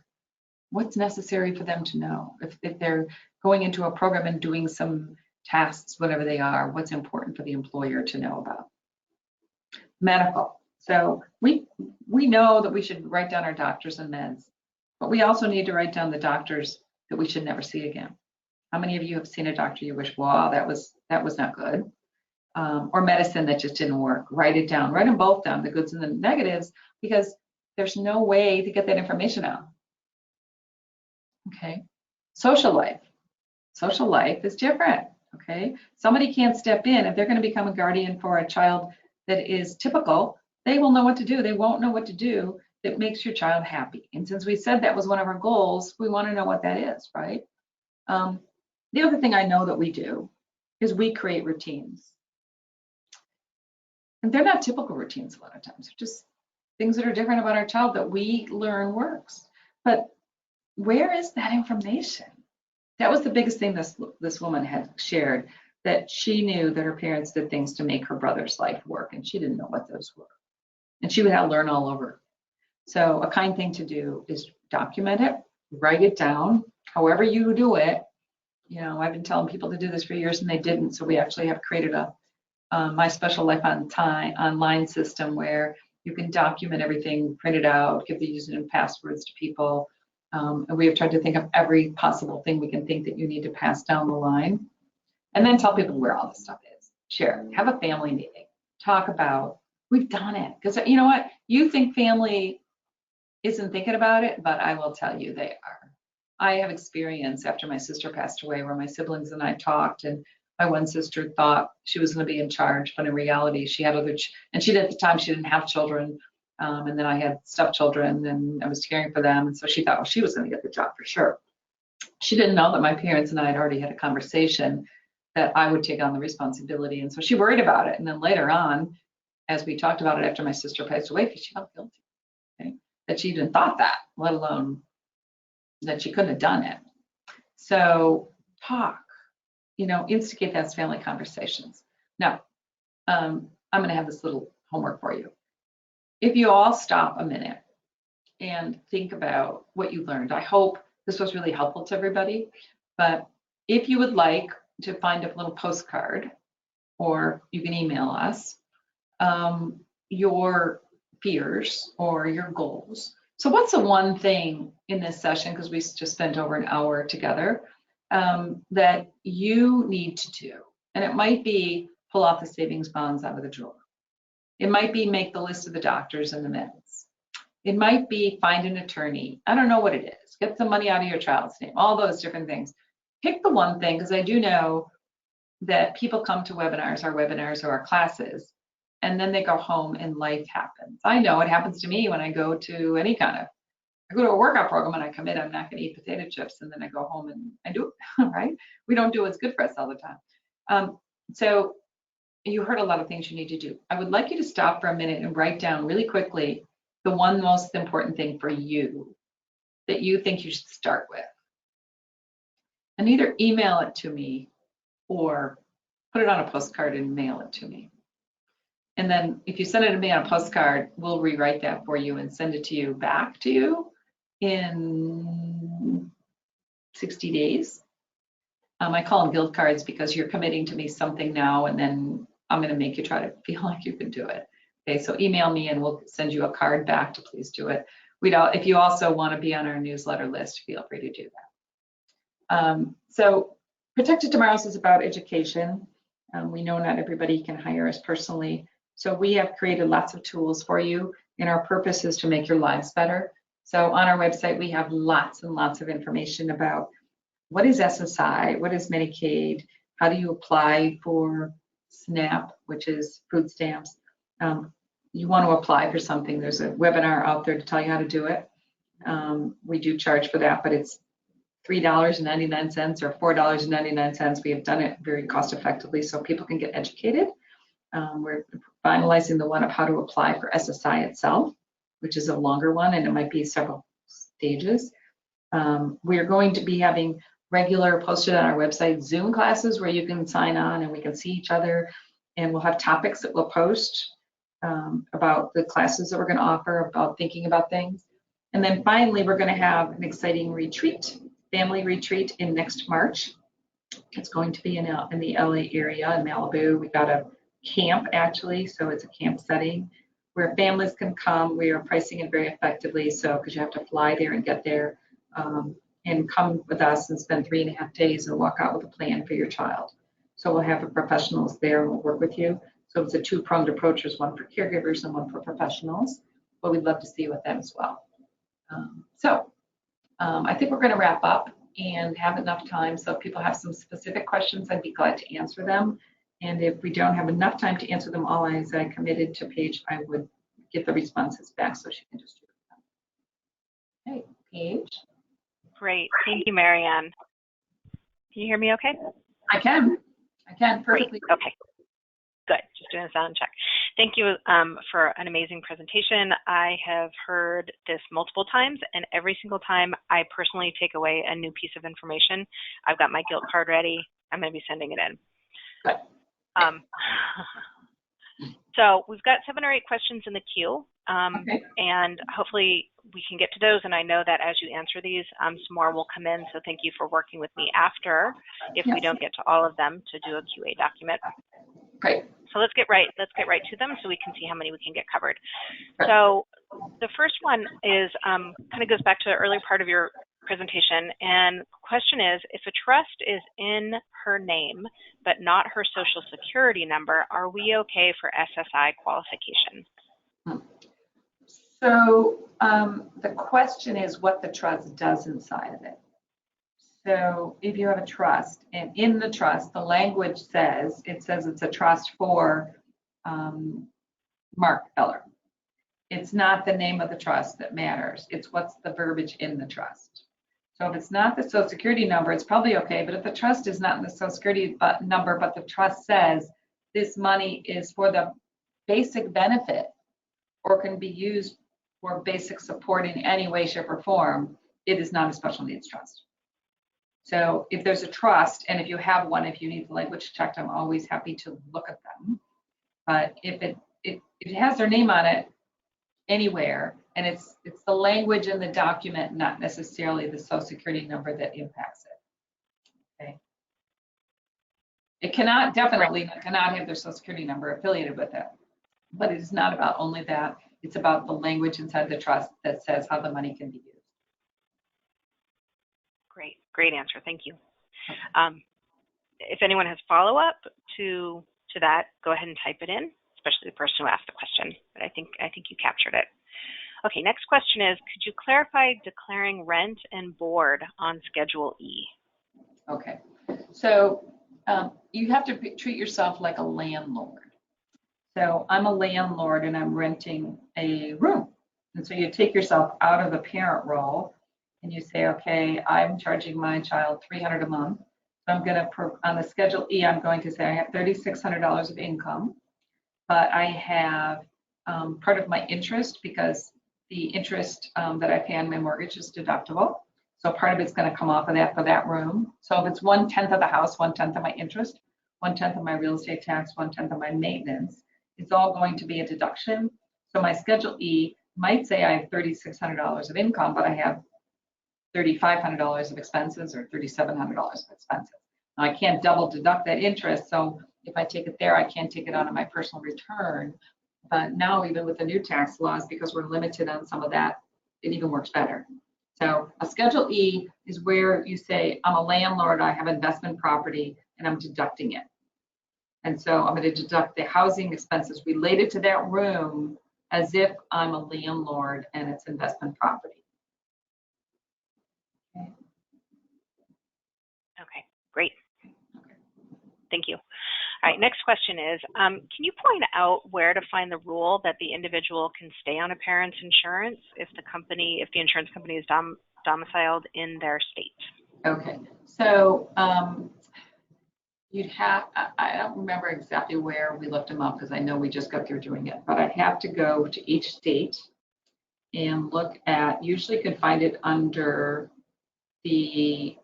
what's necessary for them to know? If they're going into a program and doing some tasks, whatever they are, what's important for the employer to know about? Medical. So we know that we should write down our doctors and meds, but we also need to write down the doctors that we should never see again. How many of you have seen a doctor you wish, wow, that was not good? Or medicine that just didn't work? Write it down. Write them both down, the goods and the negatives, because there's no way to get that information out. Okay. Social life. Social life is different. Okay. Somebody can't step in. If they're going to become a guardian for a child that is typical, they will know what to do. They won't know what to do that makes your child happy. And since we said that was one of our goals, we want to know what that is, right? The other thing I know that we do is we create routines. And they're not typical routines a lot of times. They're just things that are different about our child that we learn works. But where is that information? That was the biggest thing this woman had shared, that she knew that her parents did things to make her brother's life work, and she didn't know what those were. And she would have to learn all over. So a kind thing to do is document it, write it down, however you do it. You know, I've been telling people to do this for years and they didn't. So we actually have created a My Special Life on Time online system where you can document everything, print it out, give the username and passwords to people. And we have tried to think of every possible thing we can think that you need to pass down the line. And then tell people where all this stuff is. Share, have a family meeting, talk about, we've done it. Because you know what? You think family isn't thinking about it, but I will tell you they are. I have experience after my sister passed away where my siblings and I talked, and my one sister thought she was going to be in charge, but in reality she had other, and she at the time she didn't have children, and then I had stepchildren and I was caring for them, and so she thought, well, she was going to get the job for sure. She didn't know that my parents and I had already had a conversation that I would take on the responsibility, and so she worried about it. And then later on, as we talked about it after my sister passed away, she felt guilty, okay? That she even thought that, let alone that she couldn't have done it. So talk, you know, instigate those family conversations. Now, I'm going to have this little homework for you. If you all stop a minute and think about what you learned, I hope this was really helpful to everybody. But if you would like to find a little postcard, or you can email us your fears or your goals. So what's the one thing in this session, because we just spent over an hour together, that you need to do? And it might be pull off the savings bonds out of the drawer. It might be make the list of the doctors and the meds. It might be find an attorney. I don't know what it is. Get some money out of your child's name, all those different things. Pick the one thing, because I do know that people come to webinars or our classes, and then they go home and life happens. I know it happens to me when I go to any kind of, I go to a workout program and I commit I'm not going to eat potato chips, and then I go home and I do it, right? We don't do what's good for us all the time. So you heard a lot of things you need to do. I would like you to stop for a minute and write down really quickly the one most important thing for you that you think you should start with. And either email it to me or put it on a postcard and mail it to me. And then if you send it to me on a postcard, we'll rewrite that for you and send it to you back to you in 60 days. I call them guild cards because you're committing to me something now, and then I'm going to make you try to feel like you can do it. Okay, so email me and we'll send you a card back to please do it. If you also want to be on our newsletter list, feel free to do that. So Protected Tomorrows is about education. We know not everybody can hire us personally. So we have created lots of tools for you, and our purpose is to make your lives better. So on our website, we have lots and lots of information about what is SSI, what is Medicaid, how do you apply for SNAP, which is food stamps. You want to apply for something, there's a webinar out there to tell you how to do it. We do charge for that, but it's $3.99 or $4.99. We have done it very cost effectively so people can get educated. We're finalizing the one of how to apply for SSI itself, which is a longer one, and it might be several stages. We are going to be having regular posted on our website Zoom classes where you can sign on and we can see each other, and we'll have topics that we'll post about the classes that we're going to offer, about thinking about things. And then finally, we're going to have an exciting retreat, family retreat in next March. It's going to be in the LA area, in Malibu. We've got a camp actually, so it's a camp setting where families can come. We are pricing it very effectively, so because you have to fly there and get there, and come with us and spend 3.5 days and walk out with a plan for your child. So we'll have professionals there and we'll work with you. So it's a two-pronged approach. There's one for caregivers and one for professionals, but we'd love to see you with them as well. I think we're going to wrap up and have enough time. So if people have some specific questions, I'd be glad to answer them. And if we don't have enough time to answer them all, as I committed to Paige, I would get the responses back so she can just do it. Okay, Paige. Great. Thank you, Marianne. Can you hear me okay? I can perfectly. Great. Okay. Good. Just doing a sound check. Thank you for an amazing presentation. I have heard this multiple times, and every single time I personally take away a new piece of information. I've got my guilt card ready. I'm going to be sending it in. Good. So we've got 7 or 8 questions in the queue, Okay. and hopefully we can get to those. And I know that as you answer these, some more will come in. So thank you for working with me after, if we don't get to all of them, to do a QA document. Great. So let's get right to them so we can see how many we can get covered. So the first one is kind of goes back to the earlier part of your presentation, and the question is, if a trust is in her name but not her social security number, are we okay for SSI qualification? So the question is what the trust does inside of it. So if you have a trust, and in the trust, the language says, it's a trust for Mark Eller. It's not the name of the trust that matters. It's what's the verbiage in the trust. So if it's not the social security number, it's probably okay. But if the trust is not in the social security number, but the trust says this money is for the basic benefit or can be used for basic support in any way, shape, or form, it is not a special needs trust. So if there's a trust, and if you have one, if you need the language checked, I'm always happy to look at them. But if it has their name on it anywhere, and it's the language in the document, not necessarily the social security number that impacts it. Okay. It definitely cannot have their social security number affiliated with it. But it is not about only that. It's about the language inside the trust that says how the money can be used. Great answer. Thank you. If anyone has follow-up to that, go ahead and type it in, especially the person who asked the question. But I think you captured it. Okay, next question is, could you clarify declaring rent and board on Schedule E? Okay, so you have to treat yourself like a landlord. So I'm a landlord and I'm renting a room. And so you take yourself out of the parent role and you say, okay, I'm charging my child $300 a month. So I'm going to, on the Schedule E, I'm going to say I have $3,600 of income, but I have part of my interest because the interest that I pay on my mortgage is deductible. So part of it's going to come off of that for that room. So if it's 1/10 of the house, 1/10 of my interest, 1/10 of my real estate tax, 1/10 of my maintenance, it's all going to be a deduction. So my Schedule E might say I have $3,600 of income, but I have $3,500 of expenses or $3,700 of expenses. Now I can't double deduct that interest. So if I take it there, I can't take it out of my personal return. But now even with the new tax laws, because we're limited on some of that, it even works better. So a Schedule E is where you say, I'm a landlord, I have investment property, and I'm deducting it. And so I'm going to deduct the housing expenses related to that room as if I'm a landlord and it's investment property. Okay, great. Thank you. All right, next question is, can you point out where to find the rule that the individual can stay on a parent's insurance if the insurance company is domiciled in their state? Okay, so you'd have, I don't remember exactly where we looked them up because I know we just got through doing it, but I'd have to go to each state and look at, usually you can find it under the,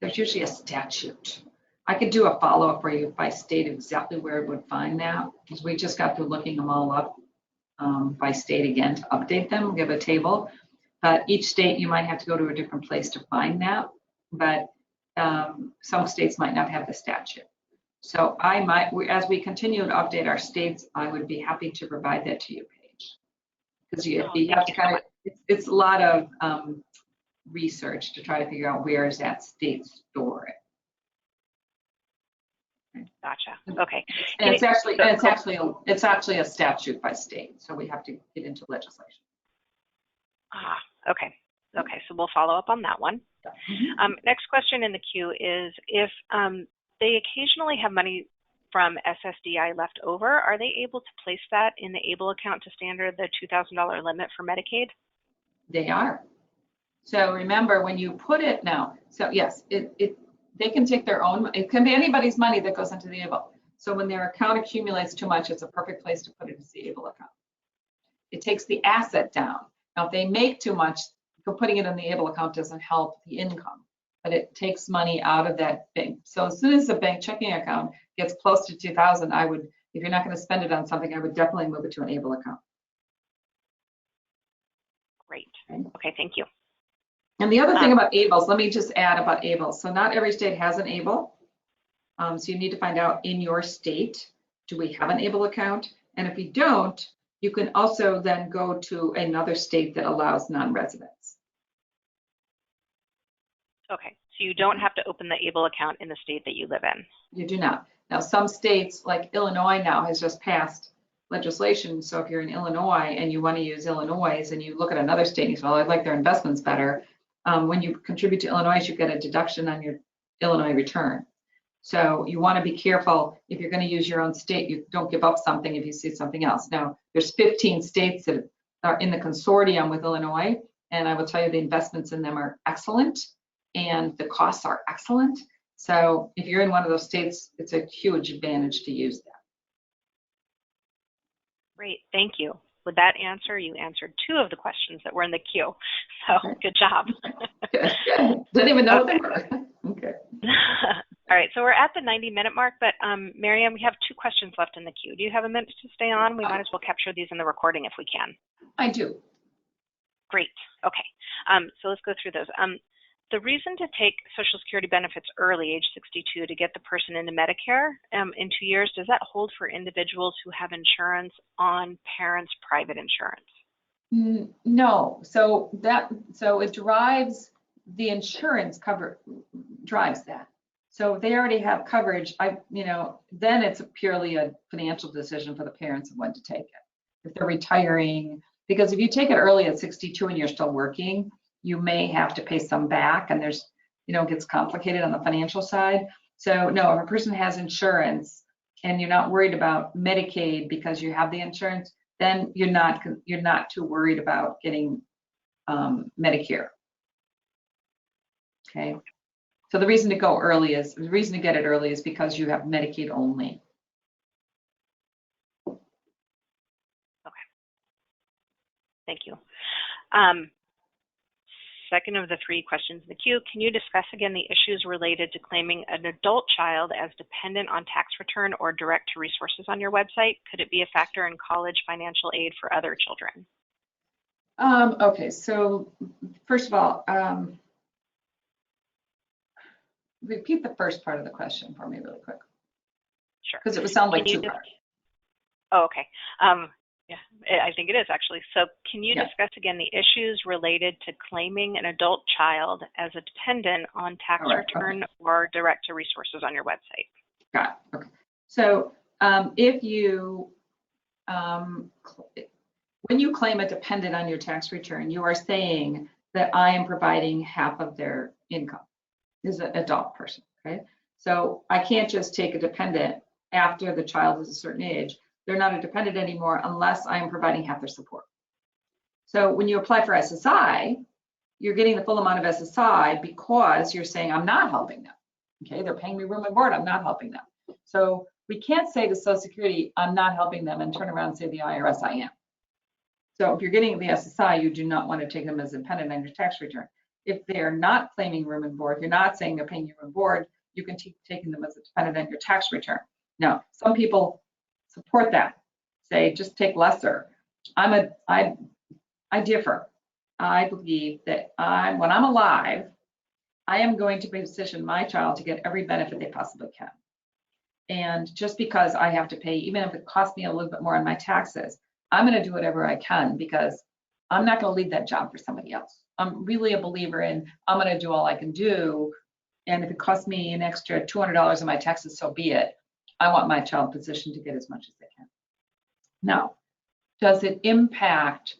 there's usually a statute. I could do a follow-up for you if I state exactly where it would find that, because we just got through looking them all up by state again to update them, give a table. But each state, you might have to go to a different place to find that. But some states might not have the statute. So I might, as we continue to update our states, I would be happy to provide that to you, Paige. Because you have to kind of, it's a lot of research to try to figure out where is that state stored. Gotcha. Okay. And it's actually a statute by state, so we have to get into legislation. Okay. Okay, so we'll follow up on that one. Next question in the queue is, if they occasionally have money from SSDI left over, are they able to place that in the ABLE account to standard the $2,000 limit for Medicaid? They are. So remember when you put it now, so yes, they can take their own, it can be anybody's money that goes into the ABLE. So when their account accumulates too much, it's a perfect place to put it into the ABLE account. It takes the asset down. Now, if they make too much, putting it in the ABLE account doesn't help the income, but it takes money out of that bank. So as soon as the bank checking account gets close to 2,000, I would, if you're not going to spend it on something, I would definitely move it to an ABLE account. Great. Okay, thank you. And the other thing about ABLEs, let me just add about ABLEs. So not every state has an ABLE. So you need to find out in your state, do we have an ABLE account? And if you don't, you can also then go to another state that allows non-residents. Okay, so you don't have to open the ABLE account in the state that you live in. You do not. Now, some states, like Illinois now, has just passed legislation. So if you're in Illinois and you want to use Illinois and you look at another state and you say, well, I'd like their investments better. When you contribute to Illinois, you get a deduction on your Illinois return. So you want to be careful if you're going to use your own state, you don't give up something if you see something else. Now, there's 15 states that are in the consortium with Illinois, and I will tell you the investments in them are excellent and the costs are excellent. So if you're in one of those states, it's a huge advantage to use that. Great, thank you. With that answer, you answered 2 of the questions that were in the queue. So good job. Good. Didn't even know what they were. Okay. All right, so we're at the 90-minute mark, but Marianne, we have 2 questions left in the queue. Do you have a minute to stay on? We might as well capture these in the recording if we can. I do. Great, okay. So let's go through those. The reason to take Social Security benefits early, age 62, to get the person into Medicare in 2 years, does that hold for individuals who have insurance on parents' private insurance? No, so it drives the insurance cover, drives that. So if they already have coverage, then it's purely a financial decision for the parents of when to take it. if they're retiring, because if you take it early at 62 and you're still working, you may have to pay some back, and there's, it gets complicated on the financial side. So no, if a person has insurance and you're not worried about Medicaid because you have the insurance, then you're not too worried about getting Medicare. Okay. So the reason to get it early is because you have Medicaid only. Okay. Thank you. Second of the 3 questions in the queue, can you discuss again the issues related to claiming an adult child as dependent on tax return or direct to resources on your website? Could it be a factor in college financial aid for other children? Okay, so first of all, repeat the first part of the question for me really quick. Sure. Because it would sound like 2 parts. Oh, okay. Yeah, I think it is actually. So can you discuss again the issues related to claiming an adult child as a dependent on tax return or direct to resources on your website? Got it. Okay. So if you, when you claim a dependent on your tax return, you are saying that I am providing half of their income. Is an adult person, okay? So I can't just take a dependent after the child is a certain age. They're not a dependent anymore unless I am providing half their support. So when you apply for SSI, you're getting the full amount of SSI because you're saying I'm not helping them. Okay, they're paying me room and board, I'm not helping them. So we can't say to Social Security, I'm not helping them, and turn around and say to the IRS, I am. So if you're getting the SSI, you do not want to take them as a dependent on your tax return. If they're not claiming room and board, if you're not saying they're paying you room and board, you can keep taking them as a dependent on your tax return. Now, some people support that, say just take lesser. I differ. I believe that when I'm alive, I am going to position my child to get every benefit they possibly can. And just because I have to pay, even if it costs me a little bit more on my taxes, I'm going to do whatever I can because I'm not going to leave that job for somebody else. I'm really a believer in I'm going to do all I can do. And if it costs me an extra $200 in my taxes, so be it. I want my child positioned to get as much as they can. Now, does it impact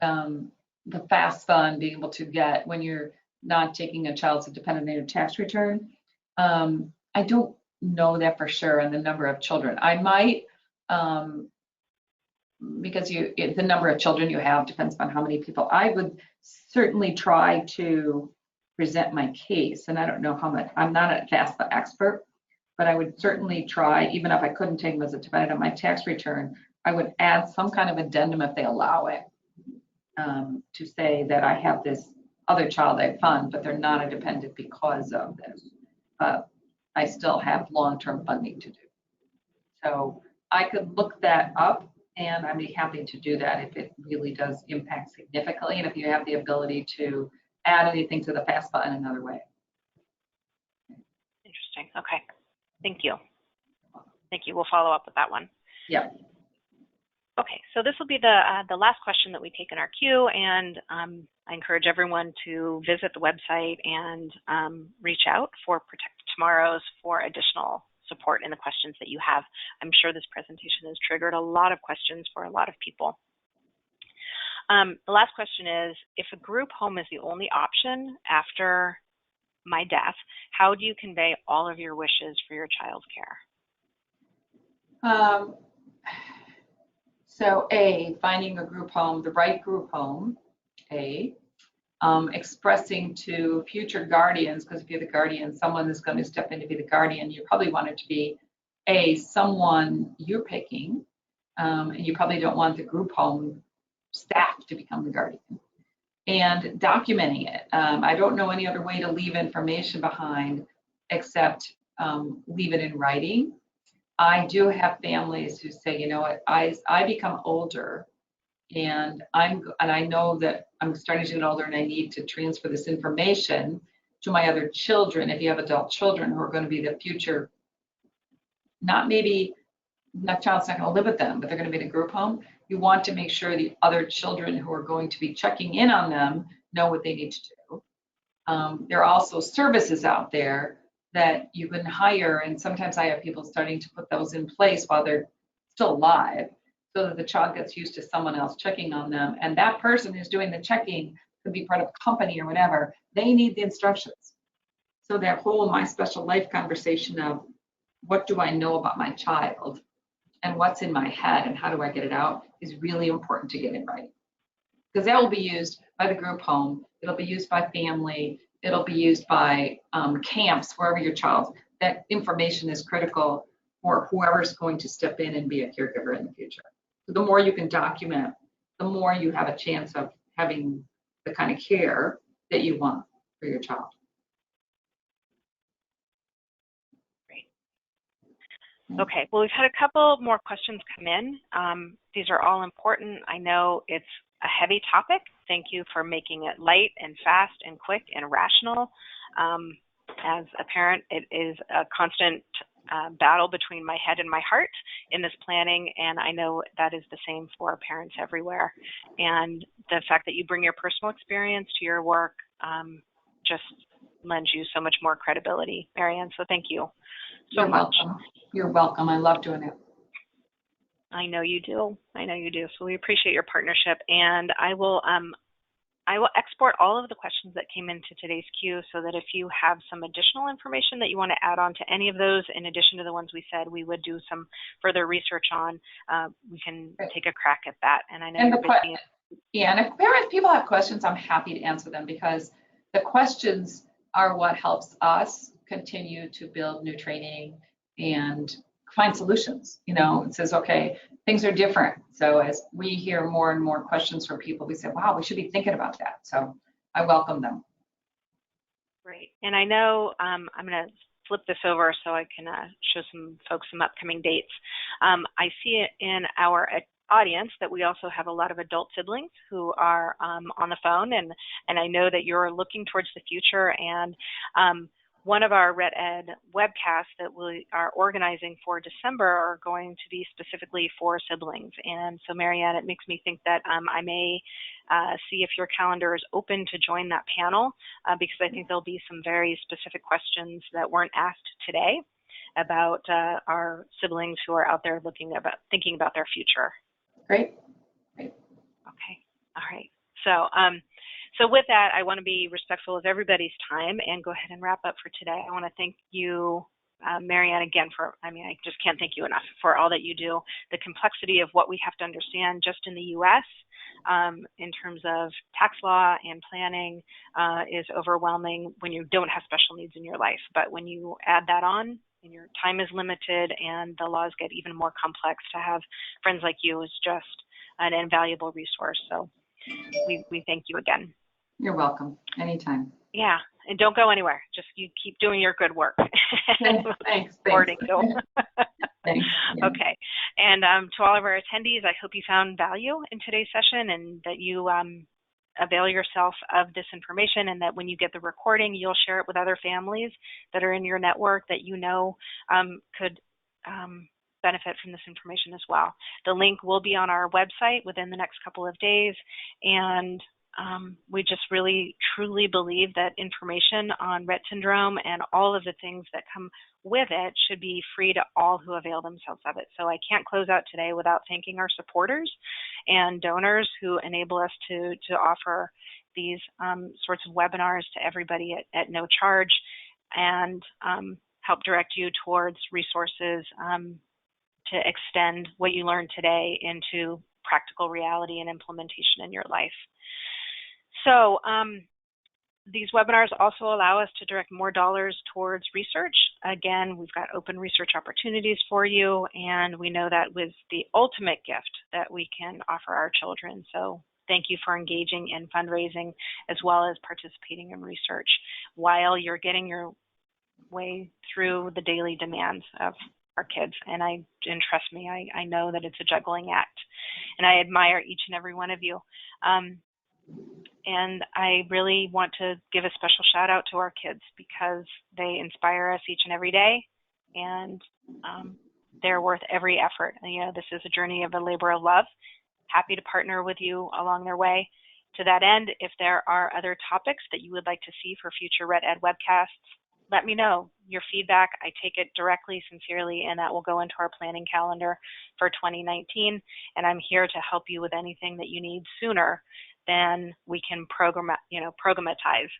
the FAFSA fund being able to get when you're not taking a child as a dependent on your tax return? I don't know that for sure on the number of children. I might, because the number of children you have depends on how many people. I would certainly try to present my case, and I don't know how much, I'm not a FAFSA expert, but I would certainly try, even if I couldn't take them as a dependent on my tax return, I would add some kind of addendum if they allow it, to say that I have this other child I fund, but they're not a dependent because of this. I still have long-term funding to do. So I could look that up, and I'd be happy to do that if it really does impact significantly, and if you have the ability to add anything to the FAFSA in another way. Interesting. Okay. Thank you. Thank you. We'll follow up with that one. Yeah. Okay, so this will be the last question that we take in our queue, and I encourage everyone to visit the website and reach out for Protect Tomorrows for additional support in the questions that you have. I'm sure this presentation has triggered a lot of questions for a lot of people. The last question is, if a group home is the only option after my death, how do you convey all of your wishes for your child's care? So finding a group home, the right group home, expressing to future guardians, because if you're the guardian, someone is going to step in to be the guardian, you probably want it to be someone you're picking, and you probably don't want the group home staff to become the guardian. And documenting it. I don't know any other way to leave information behind except leave it in writing. I do have families who say, you know what, I become older, and I know that I'm starting to get older, and I need to transfer this information to my other children. If you have adult children who are going to be the future, that child's not going to live with them, but they're going to be in a group home. You want to make sure the other children who are going to be checking in on them know what they need to do. There are also services out there that you can hire, and sometimes I have people starting to put those in place while they're still alive, so that the child gets used to someone else checking on them. And that person who's doing the checking could be part of a company or whatever. They need the instructions. So that whole my special life conversation of what do I know about my child and what's in my head and how do I get it out is really important to get in writing. Because that will be used by the group home. It'll be used by family. It'll be used by camps, wherever your child. That information is critical for whoever's going to step in and be a caregiver in the future. So the more you can document, the more you have a chance of having the kind of care that you want for your child. Okay, well, we've had a couple more questions come in. These are all important. I know it's a heavy topic. Thank you for making it light and fast and quick and rational. As a parent, it is a constant battle between my head and my heart in this planning, and I know that is the same for parents everywhere. And the fact that you bring your personal experience to your work just lends you so much more credibility, Marianne, so thank you so much. Welcome. You're welcome. I love doing it. I know you do. I know you do. So we appreciate your partnership, and I will export all of the questions that came into today's queue so that if you have some additional information that you want to add on to any of those, in addition to the ones we said we would do some further research on, we can take a crack at that. And I know you're busy. Yeah, and if people have questions, I'm happy to answer them, because the questions are what helps us continue to build new training and find solutions. You know, it says, okay, things are different. So as we hear more and more questions from people, we say, wow, we should be thinking about that. So I welcome them. Great. And I know I'm going to flip this over so I can show some folks some upcoming dates. I see it in our audience that we also have a lot of adult siblings who are on the phone, and I know that you're looking towards the future, and one of our RettEd webcasts that we are organizing for December are going to be specifically for siblings. And so, Marianne, it makes me think that I may see if your calendar is open to join that panel, because I think there'll be some very specific questions that weren't asked today about our siblings who are out there thinking about their future. Great. Okay. All right. So with that, I want to be respectful of everybody's time and go ahead and wrap up for today. I want to thank you, Marianne, again I just can't thank you enough for all that you do. The complexity of what we have to understand just in the U.S. In terms of tax law and planning is overwhelming when you don't have special needs in your life. But when you add that on, and your time is limited and the laws get even more complex, to have friends like you is just an invaluable resource. So we thank you again. You're welcome. Anytime. Yeah, and don't go anywhere. Just you keep doing your good work. Thanks. Thanks. Thanks. Yeah. Okay. And to all of our attendees, I hope you found value in today's session and that you avail yourself of this information, and that when you get the recording, you'll share it with other families that are in your network that you know could benefit from this information as well. The link will be on our website within the next couple of days, and we just really truly believe that information on Rett syndrome and all of the things that come with it should be free to all who avail themselves of it. So I can't close out today without thanking our supporters and donors who enable us to offer these sorts of webinars to everybody at no charge, and help direct you towards resources to extend what you learned today into practical reality and implementation in your life. So these webinars also allow us to direct more dollars towards research. Again, we've got open research opportunities for you, and we know that with the ultimate gift that we can offer our children. So thank you for engaging in fundraising as well as participating in research while you're getting your way through the daily demands of our kids. And trust me, I know that it's a juggling act, and I admire each and every one of you. And I really want to give a special shout out to our kids, because they inspire us each and every day, and they're worth every effort. And, you know, this is a journey of a labor of love. Happy to partner with you along their way. To that end, if there are other topics that you would like to see for future RettEd webcasts, let me know your feedback. I take it directly, sincerely, and that will go into our planning calendar for 2019. And I'm here to help you with anything that you need sooner than we can programatize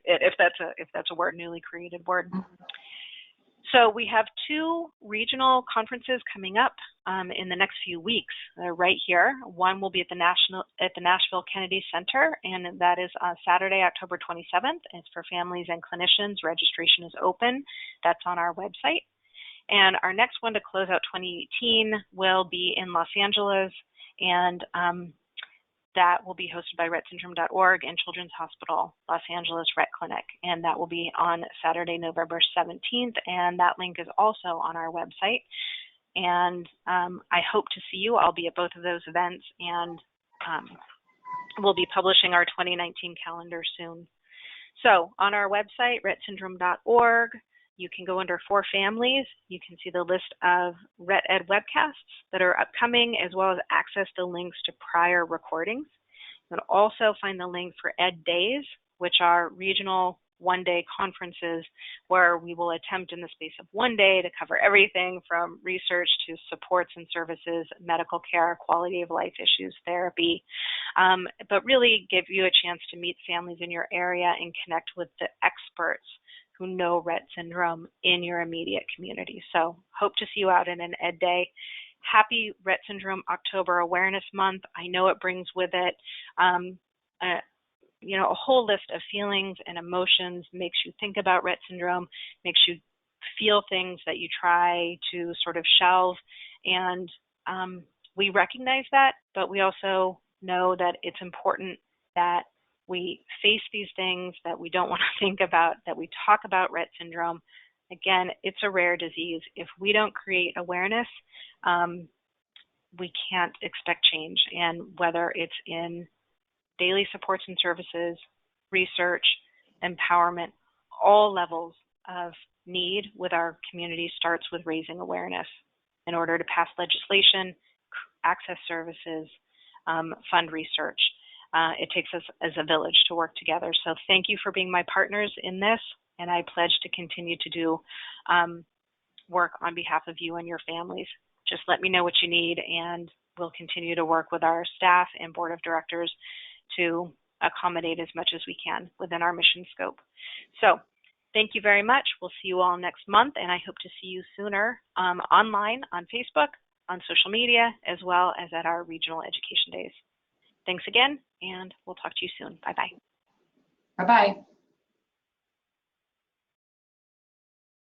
it, if that's a word, newly created word. So we have 2 regional conferences coming up in the next few weeks right here. One will be at the Nashville Kennedy Center, and that is on Saturday, October 27th. It's for families and clinicians. Registration is open. That's on our website. And our next one to close out 2018 will be in Los Angeles, and that will be hosted by RettSyndrome.org and Children's Hospital Los Angeles Rett Clinic, and that will be on Saturday, November 17th, and that link is also on our website. And I hope to see you. I'll be at both of those events, and we'll be publishing our 2019 calendar soon. So on our website, RettSyndrome.org, you can go under For Families. You can see the list of RettEd webcasts that are upcoming, as well as access the links to prior recordings. You'll also find the link for Ed Days, which are regional one-day conferences where we will attempt in the space of one day to cover everything from research to supports and services, medical care, quality of life issues, therapy, but really give you a chance to meet families in your area and connect with the experts who know Rett syndrome in your immediate community. So hope to see you out in an Ed Day. Happy Rett Syndrome October Awareness Month. I know it brings with it a whole list of feelings and emotions, makes you think about Rett syndrome, makes you feel things that you try to sort of shelve. And we recognize that, but we also know that it's important that we face these things that we don't want to think about, that we talk about Rett syndrome. Again, it's a rare disease. If we don't create awareness, we can't expect change. And whether it's in daily supports and services, research, empowerment, all levels of need with our community starts with raising awareness in order to pass legislation, access services, fund research. It takes us as a village to work together. So thank you for being my partners in this, and I pledge to continue to do work on behalf of you and your families. Just let me know what you need, and we'll continue to work with our staff and board of directors to accommodate as much as we can within our mission scope. So thank you very much. We'll see you all next month, and I hope to see you sooner online, on Facebook, on social media, as well as at our regional education days. Thanks again, and we'll talk to you soon. Bye-bye. Bye-bye.